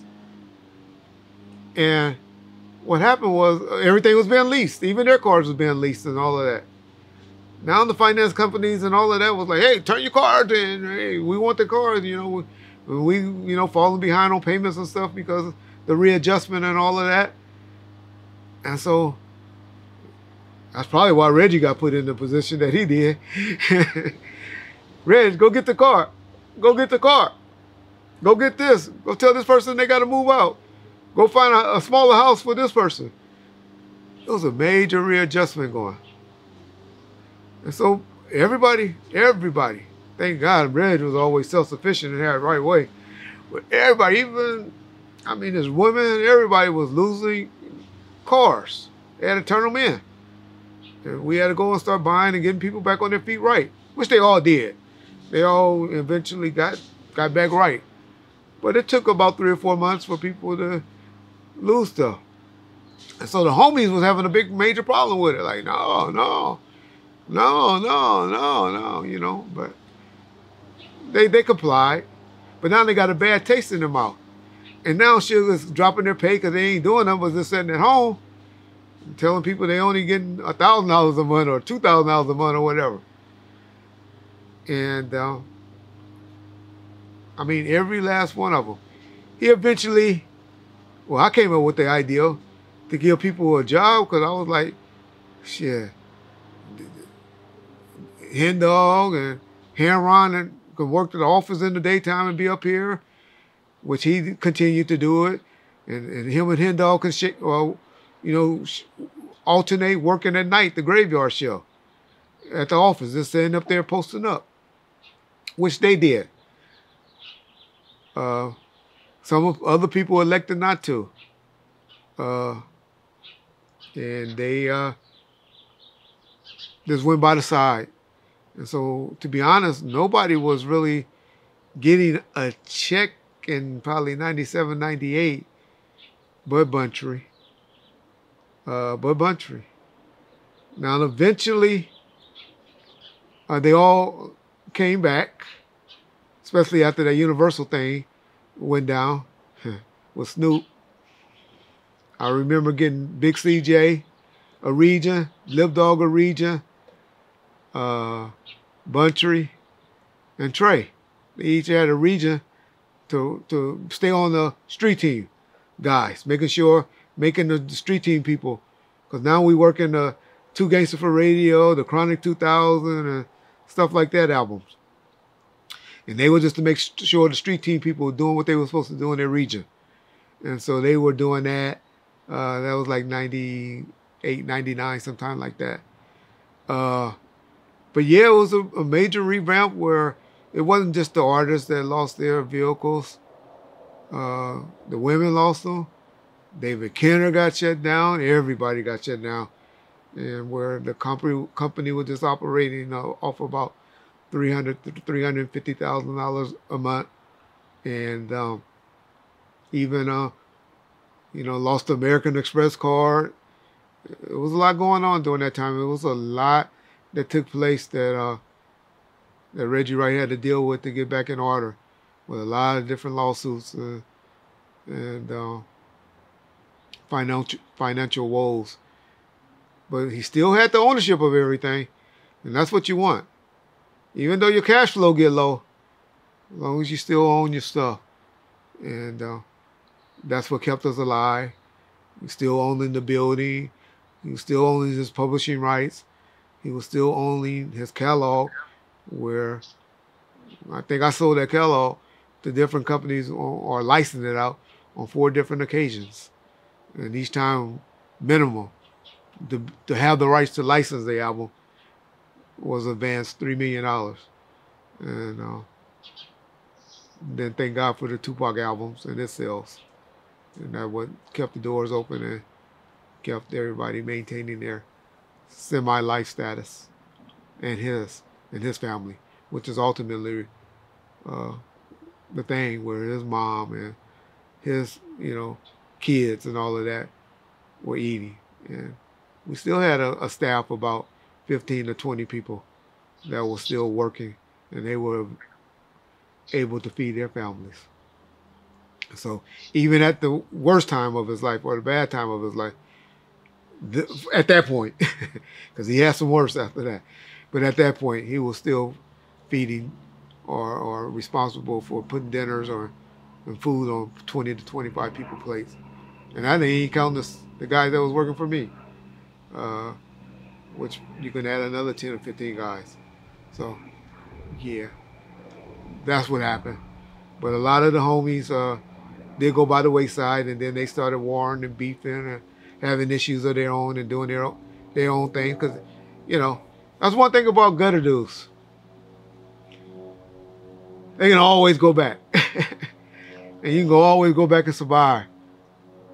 And what happened was everything was being leased. Even their cars was being leased and all of that. Now the finance companies and all of that was like, hey, turn your cars in. Hey, we want the cars. We falling behind on payments and stuff because of the readjustment and all of that. And so that's probably why Reggie got put in the position that he did. Reg, go get the car. Go get the car. Go get this. Go tell this person they got to move out. Go find a smaller house for this person. It was a major readjustment going. And so everybody, thank God Reg was always self-sufficient and had it right way. But everybody, even I mean, there's women, everybody was losing cars. They had to turn them in. And we had to go and start buying and getting people back on their feet right, which they all did. They all eventually got back right. But it took about 3 or 4 months for people to lose stuff. And so the homies was having a big major problem with it. Like, no, you know. But they complied. But now they got a bad taste in their mouth. And now Sugar's dropping their pay because they ain't doing nothing but just sitting at home and telling people they only getting $1,000 a month or $2,000 a month or whatever. And I mean, every last one of them. He eventually, well, I came up with the idea to give people a job because I was like, shit, Hen Dog and Henron and could work at the office in the daytime and be up here, which he continued to do it. And him and Hen Dog can alternate working at night, the graveyard show at the office, just sitting up there posting up, which they did. Some other people elected not to. And they just went by the side. And so, to be honest, nobody was really getting a check in probably 97, 98, but Buntry. Now, eventually, they all came back, especially after that Universal thing went down with Snoop. I remember getting Big CJ, a region, Lip Dog, a region, Buntry, and Trey. They each had a region to stay on the street team guys, making the street team people, because now we work in the Two Gangsta for Radio, the Chronic 2000, and stuff like that albums. And they were just to make sure the street team people were doing what they were supposed to do in their region. And so they were doing that. That was like 98, 99, sometime like that. But yeah, it was a major revamp where it wasn't just the artists that lost their vehicles. The women lost them. David Kenner got shut down. Everybody got shut down. And where the company was just operating off about $300,000 to $350,000 a month. And even lost the American Express card. It was a lot going on during that time. It was a lot that took place that Reggie Wright had to deal with to get back in order, with a lot of different lawsuits and financial woes. But he still had the ownership of everything, and that's what you want. Even though your cash flow get low, as long as you still own your stuff. And that's what kept us alive. He still owning the building. He was still owning his publishing rights. He was still owning his catalog, where I think I sold that catalog to different companies or licensed it out on 4 different occasions. And each time, minimum, to have the rights to license the album was advanced $3 million. And then thank God for the Tupac albums and its sales. And that what kept the doors open and kept everybody maintaining their semi-life status and his family, which is ultimately the thing where his mom and his kids and all of that were eating. And we still had a staff of about 15 to 20 people that were still working, and they were able to feed their families. So even at the worst time of his life or the bad time of his life, at that point, because he had some worse after that, but at that point he was still feeding or responsible for putting dinners and food on 20 to 25 people plates. And I didn't even count the guys that was working for me, which you can add another 10 or 15 guys. So yeah, that's what happened. But a lot of the homies did go by the wayside, and then they started warring and beefing and having issues of their own and doing their own thing. Because, that's one thing about gutter dudes. They can always go back. And you can always go back and survive.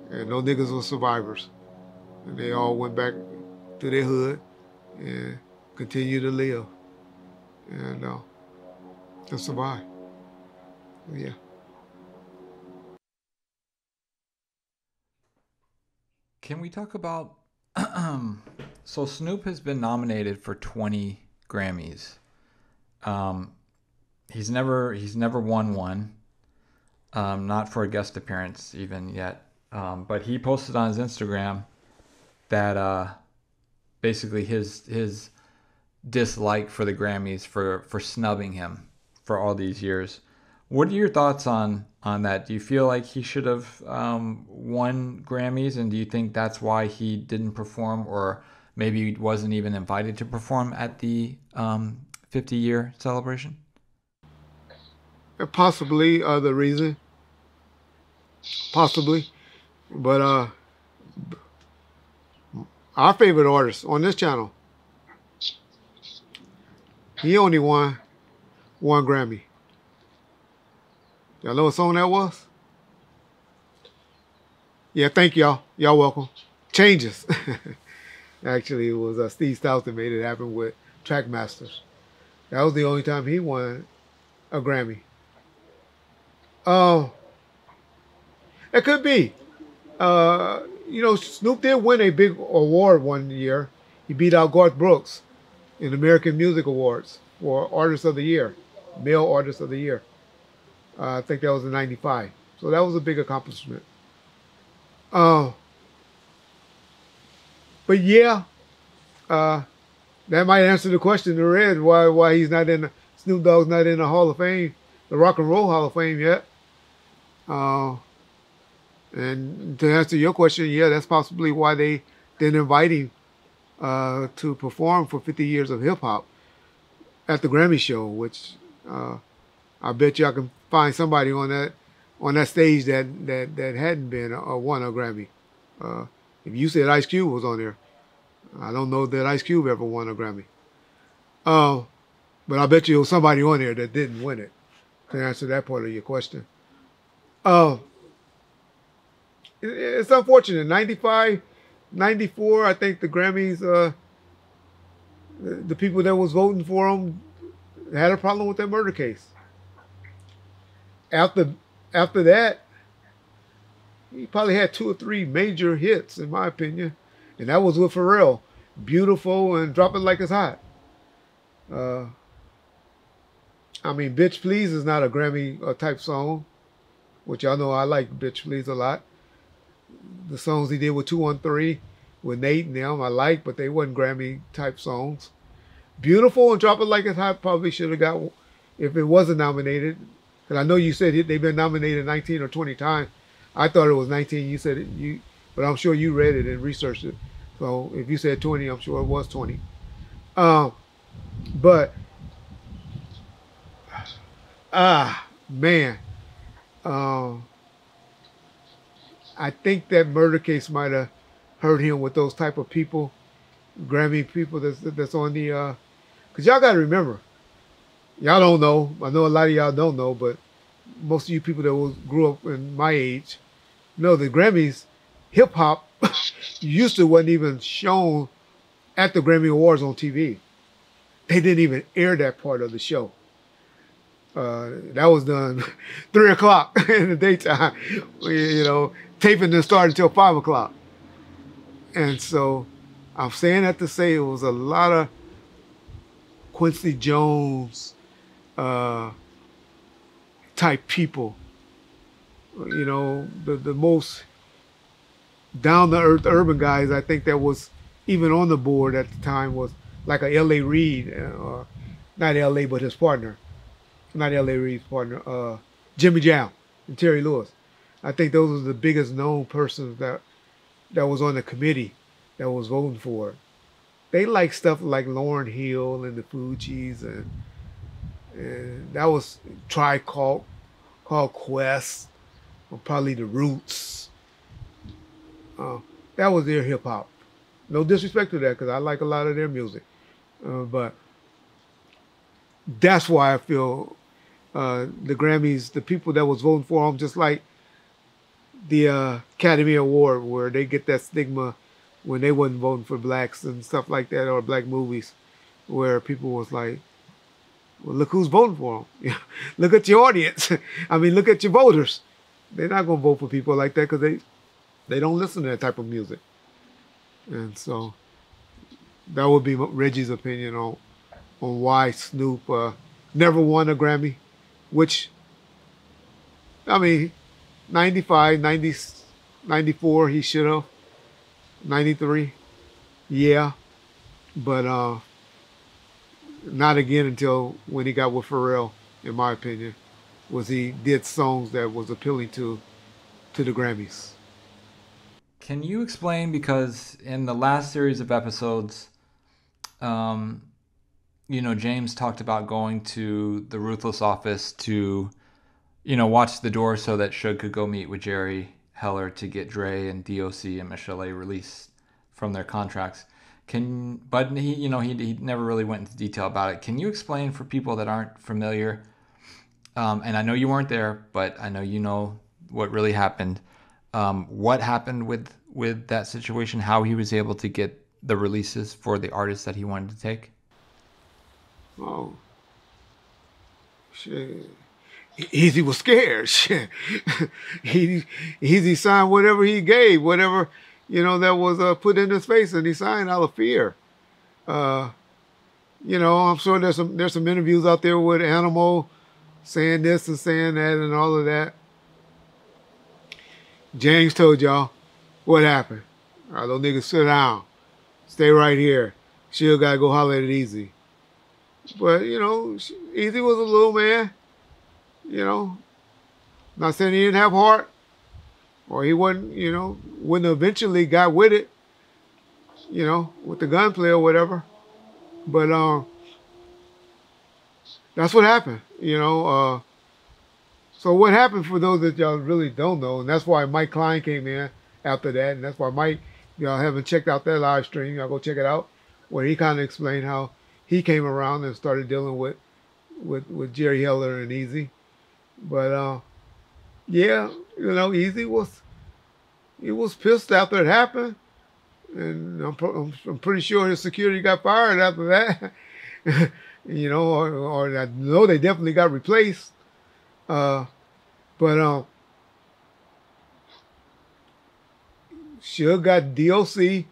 And no niggas were survivors. And they all went back to their hood and continue to live and survive. Yeah. Can we talk about so Snoop has been nominated for 20 Grammys. He's never won one. Not for a guest appearance even yet. But he posted on his Instagram that basically his dislike for the Grammys for snubbing him for all these years. What are your thoughts on that? Do you feel like he should have won Grammys, and do you think that's why he didn't perform, or maybe he wasn't even invited to perform at the 50-year celebration? Possibly the reason. Possibly. But our favorite artist on this channel, he only won one Grammy. Y'all know what song that was? Yeah, thank y'all. Y'all welcome. Changes. Actually, it was Steve Stout that made it happen with Trackmasters. That was the only time he won a Grammy. It could be. Snoop did win a big award one year. He beat out Garth Brooks in American Music Awards for Artist of the Year, Male Artist of the Year. I think that was in '95. So that was a big accomplishment. But yeah, that might answer the question to Red why he's not in Snoop Dogg's not in the Hall of Fame, the Rock and Roll Hall of Fame yet. And to answer your question, yeah, that's possibly why they didn't invite him to perform for 50 years of hip hop at the Grammy show, which I bet you I can find somebody on that stage that hadn't been won a Grammy. If you said Ice Cube was on there, I don't know that Ice Cube ever won a Grammy. But I bet you there was somebody on there that didn't win it, to answer that part of your question. It's unfortunate. 95, 94, I think the Grammys, the people that was voting for him had a problem with that murder case. After that, he probably had 2 or 3 major hits, in my opinion. And that was with Pharrell. Beautiful and Drop It Like It's Hot. Bitch Please is not a Grammy type song, which y'all know I like Bitch Please a lot. The songs he did with 213, with Nate and them, I like, but they wasn't Grammy type songs. Beautiful and Drop It Like It's Hot probably should have got, if it wasn't nominated. And I know you said they've been nominated 19 or 20 times. I thought it was 19. You said it, but I'm sure you read it and researched it. So if you said 20, I'm sure it was 20. Man. I think that murder case might have hurt him with those type of people, Grammy people that's on the, because y'all got to remember, y'all don't know, I know a lot of y'all don't know, but most of you people that grew up in my age know the Grammys, hip hop used to wasn't even shown at the Grammy Awards on TV. They didn't even air that part of the show. That was done 3 o'clock in the daytime. Taping didn't start until 5 o'clock. And so I'm saying that to say it was a lot of Quincy Jones type people. The most down-to-earth urban guys I think that was even on the board at the time was like a L.A. Reid, not L.A. but his partner. Not L.A. Reid's partner, Jimmy Jam and Terry Lewis. I think those were the biggest known persons that was on the committee that was voting for it. They like stuff like Lauryn Hill and the Fugees, and that was Tribe Called Quest, or probably the Roots. That was their hip hop. No disrespect to that, because I like a lot of their music, but that's why I feel the Grammys, the people that was voting for him, just like the Academy Award, where they get that stigma when they wasn't voting for blacks and stuff like that, or black movies, where people was like, well, look who's voting for him. Look at your audience. I mean, look at your voters. They're not going to vote for people like that because they don't listen to that type of music. And so that would be Reggie's opinion on why Snoop never won a Grammy, which, I mean, 95, 90, 94, he should have. 93, yeah. But not again until when he got with Pharrell, in my opinion, was he did songs that was appealing to the Grammys. Can you explain, because in the last series of episodes, James talked about going to the Ruthless office to, watch the door so that Suge could go meet with Jerry Heller to get Dre and DOC and Michel'le released from their contracts. But he never really went into detail about it. Can you explain for people that aren't familiar? And I know you weren't there, but I know you know what really happened. What happened with that situation? How he was able to get the releases for the artists that he wanted to take? Oh, shit. Eazy was scared. Shit. Eazy signed whatever he gave, whatever, that was put in his face, and he signed out of fear. I'm sure there's some interviews out there with Animal saying this and saying that and all of that. James told y'all what happened. All right, little niggas, sit down. Stay right here. She'll gotta go holler at Eazy. But, Eazy was a little man. Not saying he didn't have heart. Or he wasn't, wouldn't eventually got with it. With the gunplay or whatever. But that's what happened. So what happened, for those that y'all really don't know, and that's why Mike Klein came in after that, and that's why Mike, y'all haven't checked out that live stream, y'all go check it out, where he kind of explained how he came around and started dealing with Jerry Heller and Eazy. But yeah, Eazy was pissed after it happened, and I'm pretty sure his security got fired after that. Or I know they definitely got replaced. But Suge got DOC,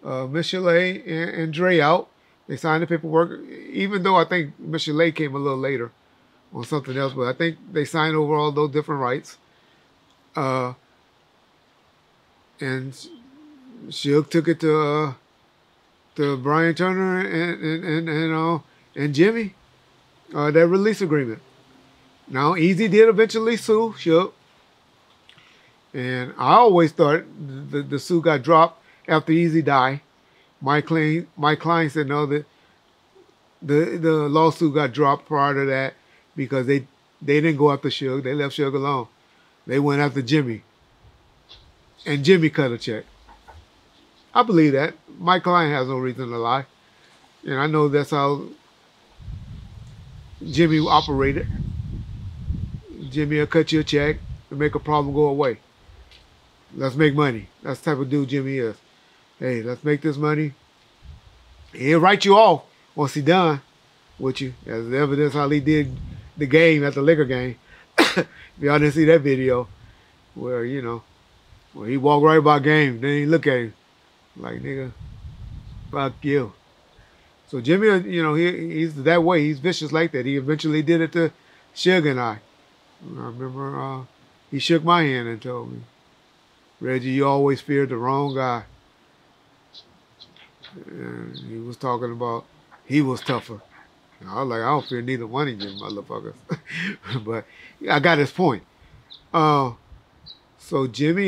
Michel'le, and Dre out. They signed the paperwork, even though I think Michel'le came a little later on something else, but I think they signed over all those different rights. And Suge took it to Brian Turner and Jimmy, that release agreement. Now, Eazy did eventually sue Suge. And I always thought the suit got dropped after Eazy died. Mike Klein said no, that the lawsuit got dropped prior to that because they didn't go after Suge. They left Suge alone. They went after Jimmy. And Jimmy cut a check. I believe that. Mike Klein has no reason to lie. And I know that's how Jimmy operated. Jimmy will cut you a check and make a problem go away. Let's make money. That's the type of dude Jimmy is. Hey, let's make this money. He'll write you off once he's done with you. As evidence how he did the game at the liquor game. If y'all didn't see that video where, where he walked right by game, then he look at him like, nigga, fuck you. So Jimmy, he's that way. He's vicious like that. He eventually did it to Suge and I. I remember he shook my hand and told me, Reggie, you always feared the wrong guy. And he was talking about he was tougher. And I was like, I don't fear neither one of you motherfuckers. But I got his point. So Jimmy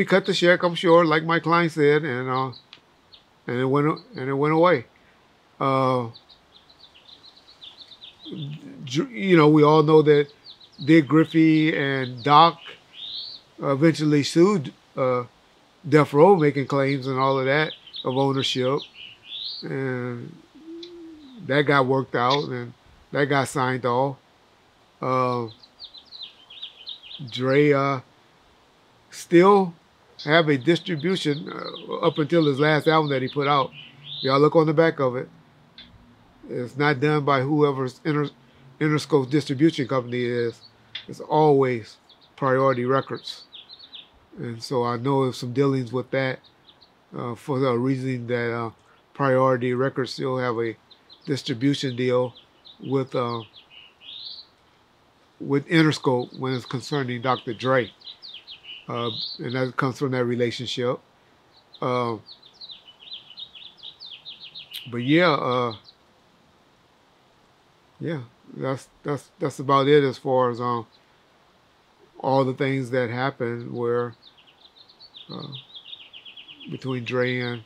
cut the check, I'm sure, like Mike Klein said, and it went away. We all know that Dick Griffey and Doc eventually sued Death Row, making claims and all of that of ownership. And that got worked out and that got signed off. Uh, Dre still have a distribution up until his last album that he put out. Y'all look on the back of it. It's not done by whoever's Interscope distribution company is. It's always Priority Records. And so I know of some dealings with that for the reason that Priority Records still have a distribution deal with Interscope when it's concerning Dr. Dre. And that comes from that relationship. But yeah, that's about it as far as all the things that happened where between Dre and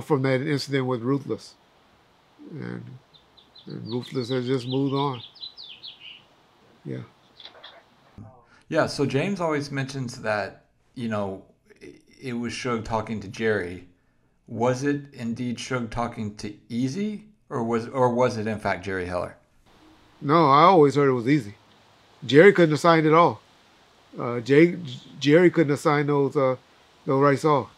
from that incident with Ruthless, and Ruthless has just moved on. Yeah. Yeah, so James always mentions that, it was Suge talking to Jerry. Was it indeed Suge talking to Eazy, or was it in fact Jerry Heller? No, I always heard it was Eazy. Jerry couldn't have signed it all. Jerry couldn't have signed those rights off.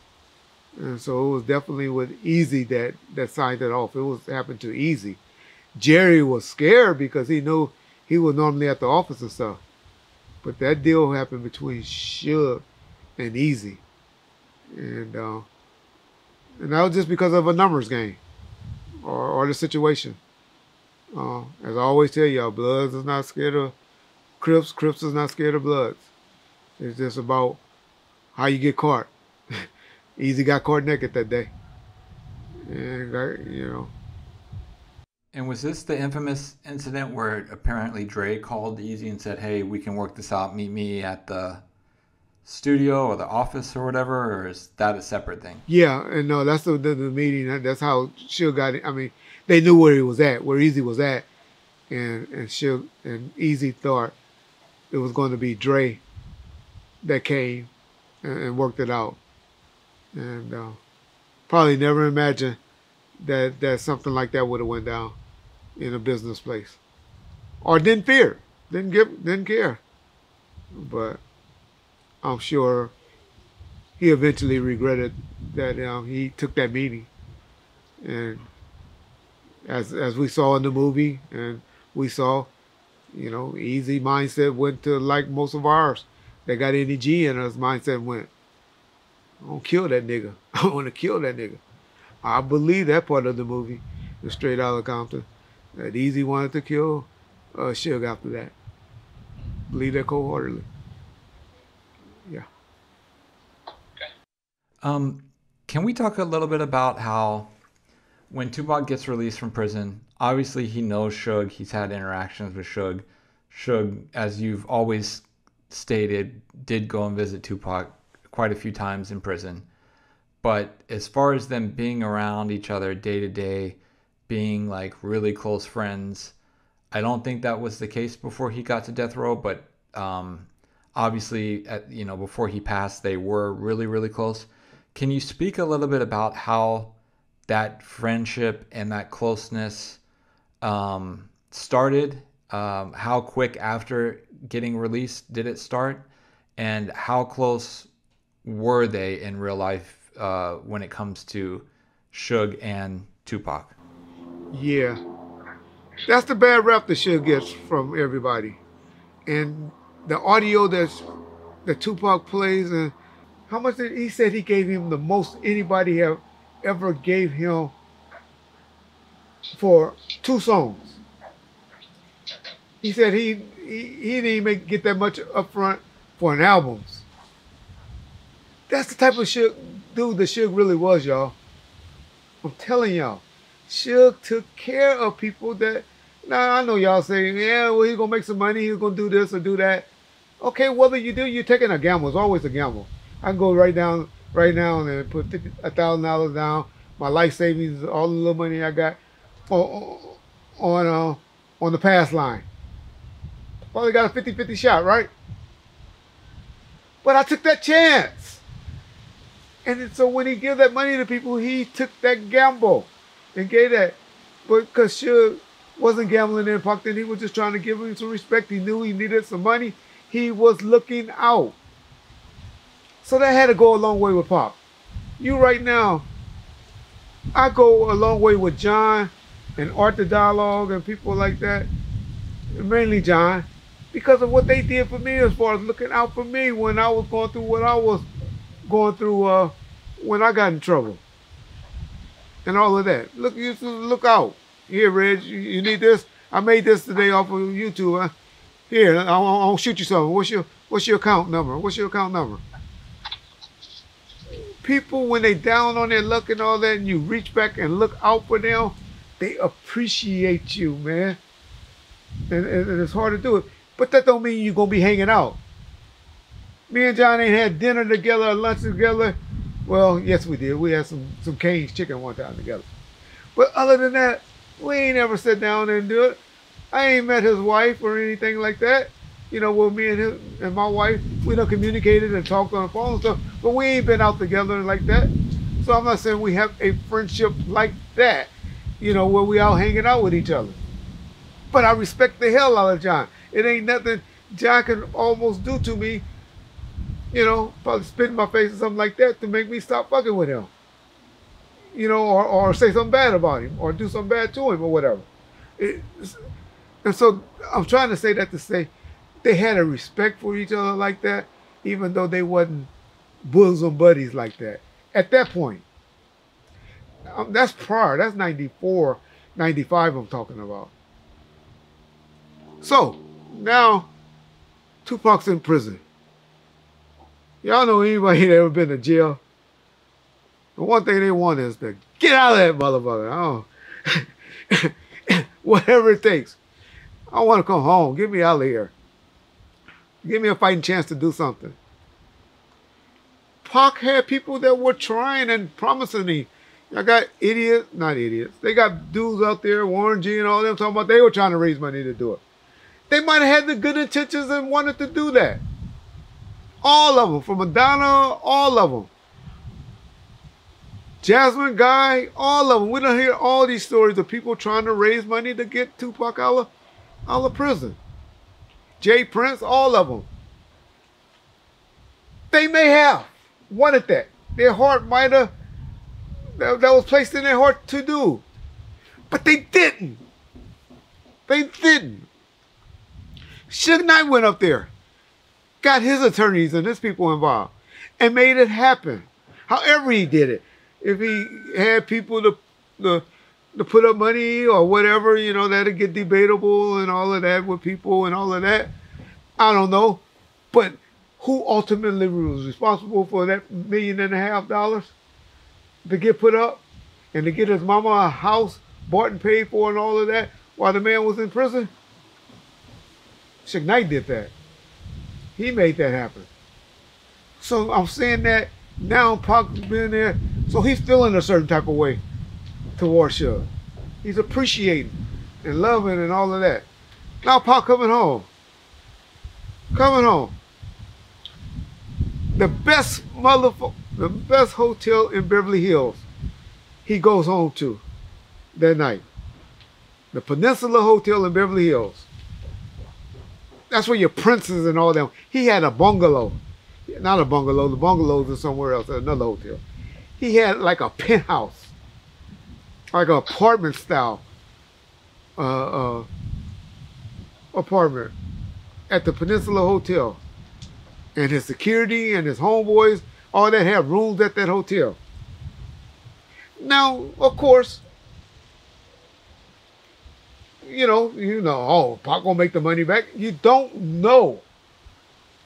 And so it was definitely with Eazy that signed it off. It happened to Eazy. Jerry was scared because he knew he was normally at the office and stuff. But that deal happened between Suge and Eazy. And that was just because of a numbers game or the situation. As I always tell y'all, Bloods is not scared of Crips. Crips is not scared of Bloods. It's just about how you get caught. Eazy got caught naked that day. And, And was this the infamous incident where apparently Dre called Eazy and said, "Hey, we can work this out. Meet me at the studio or the office or whatever," or is that a separate thing? Yeah, and no, that's the meeting. That's how Suge got it. I mean, they knew where he was at, where Eazy was at, and Suge and Eazy thought it was going to be Dre that came and worked it out, and probably never imagined that something like that would have went down in a business place, or didn't care, but I'm sure he eventually regretted that he took that meeting, and as we saw in the movie, and we saw, Eazy mindset went to like most of ours that got any G in us. Mindset went, "I don't kill that nigga. I want to kill that nigga." I believe that part of the movie, the Straight Outta Compton, that Eazy wanted to kill Suge after that. Believe that cold-heartedly. Yeah. Can we talk a little bit about how when Tupac gets released from prison, obviously he knows Suge, he's had interactions with Suge. Suge, as you've always stated, did go and visit Tupac quite a few times in prison. But as far as them being around each other day to day, being like really close friends, I don't think that was the case before he got to death row. But obviously, before he passed, they were really, really close. Can you speak a little bit about how that friendship and that closeness started? How quick after getting released did it start? And how close were they in real life when it comes to Suge and Tupac? Yeah. That's the bad rap that Suge gets from everybody. And the audio that Tupac plays, and how much he said he gave him the most anybody have ever gave him for 2 songs. He said he didn't even get that much upfront for an album. That's the type of dude that Suge really was, y'all. I'm telling y'all. Suge took care of people that, now I know y'all saying, yeah, well, he's going to make some money, he's going to do this or do that. Okay, whether you do, you're taking a gamble. It's always a gamble. I can go right now and put $1,000 down, my life savings, all the little money I got on the pass line. Probably got a 50-50 shot, right? But I took that chance. And so when he gave that money to people, he took that gamble and gave that. But because Suge wasn't gambling in Pac, then he was just trying to give him some respect. He knew he needed some money. He was looking out. So that had to go a long way with Pac. You right now, I go a long way with John and Art the Dialogue and people like that, mainly John, because of what they did for me as far as looking out for me when I was going through what I was going through when I got in trouble and all of that. Look out. Here, Reg, you need this? I made this today off of YouTube. Huh? Here, I'll shoot you something. What's your account number? What's your account number? People, when they down on their luck and all that, and you reach back and look out for them, they appreciate you, man. And it's hard to do it. But that don't mean you're going to be hanging out. Me and John ain't had dinner together or lunch together. Well, yes, we did. We had some Cane's chicken one time together. But other than that, we ain't ever sat down and do it. I ain't met his wife or anything like that. You know, well, me and my wife, we done communicated and talked on the phone and stuff, but we ain't been out together like that. So I'm not saying we have a friendship like that, you know, where we out hanging out with each other. But I respect the hell out of John. It ain't nothing John can almost do to me, you know, probably spit in my face or something like that to make me stop fucking with him. You know, or say something bad about him or do something bad to him or whatever. And so I'm trying to say that to say they had a respect for each other like that, even though they wasn't bosom buddies like that. At that point, that's prior. That's 94, 95 I'm talking about. So, now, Tupac's in prison. Y'all know anybody that ever been to jail? The one thing they want is to get out of that motherfucker. Oh. Whatever it takes. I want to come home. Get me out of here. Give me a fighting chance to do something. Pac had people that were trying and promising me. I got idiots, not idiots. They got dudes out there, Warren G and all them, talking about they were trying to raise money to do it. They might have had the good intentions and wanted to do that. All of them, from Madonna, all of them. Jasmine Guy, all of them. We don't hear all these stories of people trying to raise money to get Tupac out of prison. Jay Prince, all of them. They may have wanted that. Their heart might have, that was placed in their heart to do. But they didn't. They didn't. Suge Knight went up there, got his attorneys and his people involved, and made it happen. However he did it. If he had people to put up money or whatever, you know, that'd get debatable and all of that with people and all of that. I don't know. But who ultimately was responsible for that $1.5 million to get put up and to get his mama a house bought and paid for and all of that while the man was in prison? Suge Knight did that. He made that happen. So I'm saying that now Pac's been there, so he's feeling a certain type of way towards Suge. He's appreciating and loving and all of that. Now Pac coming home. Coming home. The best hotel in Beverly Hills he goes home to that night. The Peninsula Hotel in Beverly Hills. That's where your princes and all them. He had a bungalow. Not a bungalow. The bungalows are somewhere else at another hotel. He had like a penthouse. Like an apartment style apartment at the Peninsula Hotel. And his security and his homeboys, all that have rooms at that hotel. Now, of course, you know, oh, Pac gonna make the money back. You don't know.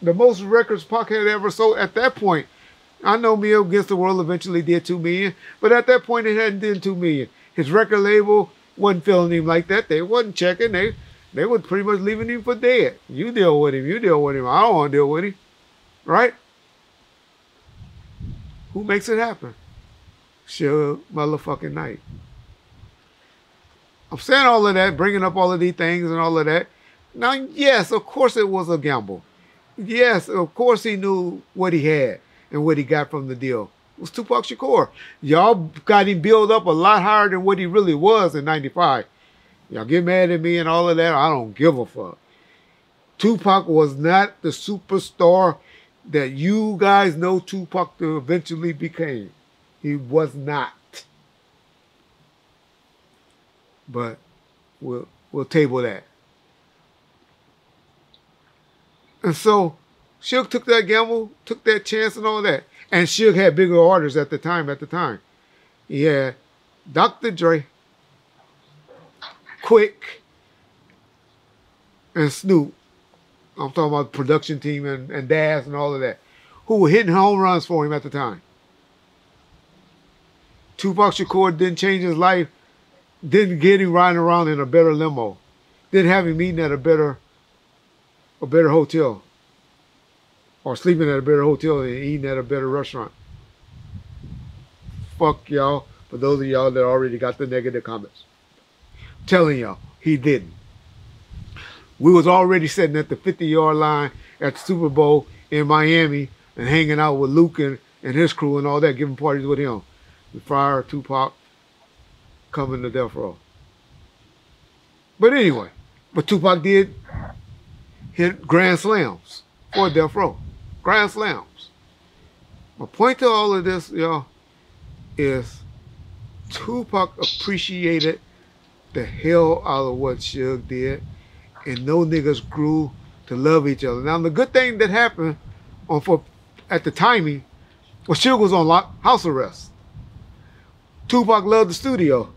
The most records Pac had ever sold at that point, I know Me Against the World eventually did 2 million, but at that point it hadn't done 2 million. His record label wasn't feeling him like that. They wasn't checking. They were pretty much leaving him for dead. You deal with him. You deal with him. I don't want to deal with him. Right? Who makes it happen? Suge motherfucking Knight. I'm saying all of that, bringing up all of these things and all of that. Now, yes, of course it was a gamble. Yes, of course he knew what he had and what he got from the deal. was Tupac Shakur. Y'all got him built up a lot higher than what he really was in 95. Y'all get mad at me and all of that. I don't give a fuck. Tupac was not the superstar that you guys know Tupac to eventually became. He was not. But we'll table that. And so Suge took that gamble, took that chance and all that. And Suge had bigger orders at the time. He had Dr. Dre, Quick, and Snoop. I'm talking about the production team and Daz and all of that, who were hitting home runs for him at the time. Tupac Shakur didn't change his life, didn't get him riding around in a better limo, didn't have him eating at a better hotel, or sleeping at a better hotel and eating at a better restaurant. Fuck y'all, for those of y'all that already got the negative comments. I'm telling y'all, he didn't. We was already sitting at the 50-yard line at the Super Bowl in Miami and hanging out with Luke and his crew and all that, giving parties with him. Prior to Tupac coming to Death Row. But anyway, Tupac did hit grand slams for Death Row. Grand slams. My point to all of this, y'all, is Tupac appreciated the hell out of what Suge did, and no niggas grew to love each other. Now, the good thing that happened at the timing was Suge was on house arrest. Tupac loved the studio.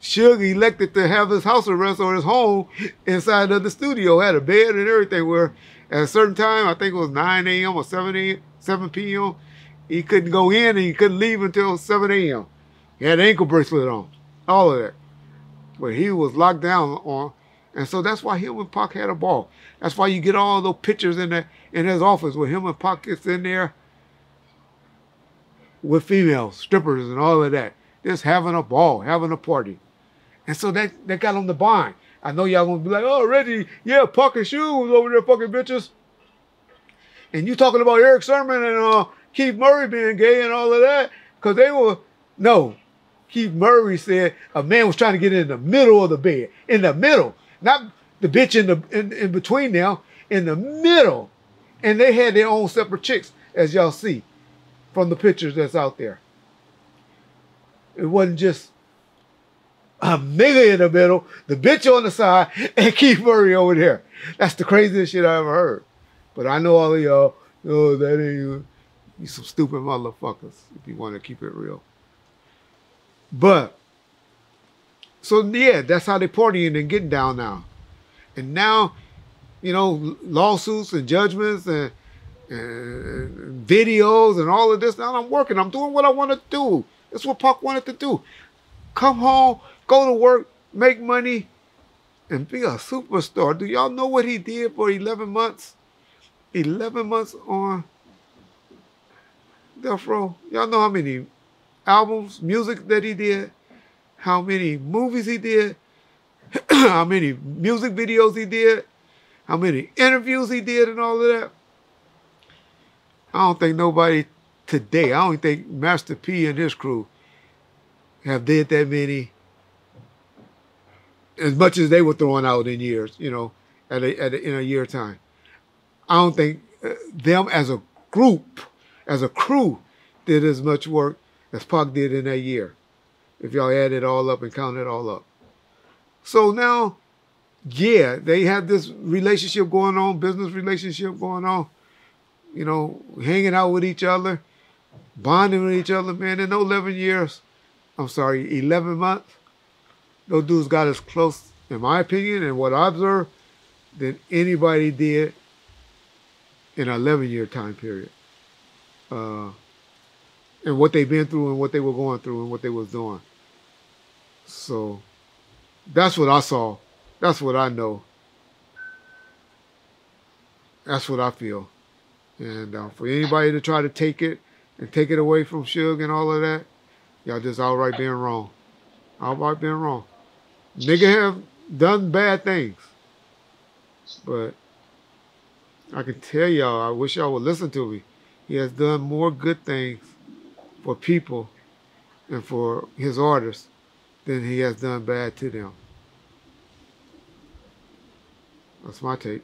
Suge elected to have his house arrest or his home inside of the studio, had a bed and everything, where at a certain time, I think it was 9 a.m. or 7 p.m., he couldn't go in and he couldn't leave until 7 a.m. He had an ankle bracelet on, all of that. But he was locked down on, and so that's why him and Pac had a ball. That's why you get all those pictures in his office with him and Pac gets in there with females, strippers and all of that. Just having a ball, having a party. And so that got on the bond. I know y'all gonna be like, oh, Reggie, yeah, Pac and Shoe was over there fucking bitches. And you talking about Eric Sermon and Keith Murray being gay and all of that, because they were, no. Keith Murray said a man was trying to get in the middle of the bed. In the middle. Not the bitch in between now. In the middle. And they had their own separate chicks, as y'all see from the pictures that's out there. It wasn't just a nigga in the middle, the bitch on the side, and Keith Murray over there. That's the craziest shit I ever heard. But I know all of y'all, oh, that ain't you some stupid motherfuckers, if you want to keep it real. But, so yeah, that's how they partying and getting down now. And now, you know, lawsuits and judgments and videos and all of this. Now I'm working. I'm doing what I want to do. That's what Pac wanted to do. Come home, go to work, make money, and be a superstar. Do y'all know what he did for 11 months? 11 months on Death Row. Y'all know how many albums, music that he did, how many movies he did, how many music videos he did, how many interviews he did and all of that. I don't think nobody today, I don't think Master P and his crew have did that many, as much as they were throwing out in years, you know, in a year time. I don't think them as a group, as a crew, did as much work as Pac did in that year, if y'all add it all up and count it all up. So now, yeah, they have this relationship going on, business relationship going on, you know, hanging out with each other, bonding with each other, man. In those 11 months, those dudes got as close, in my opinion, and what I observed, than anybody did in an 11-year time period. And what they've been through and what they were going through and what they was doing. So that's what I saw. That's what I know. That's what I feel. And for anybody to try to take it and take it away from Suge and all of that, y'all just outright being wrong. Outright being wrong. Nigga have done bad things. But I can tell y'all, I wish y'all would listen to me. He has done more good things for people and for his artists than he has done bad to them. That's my take.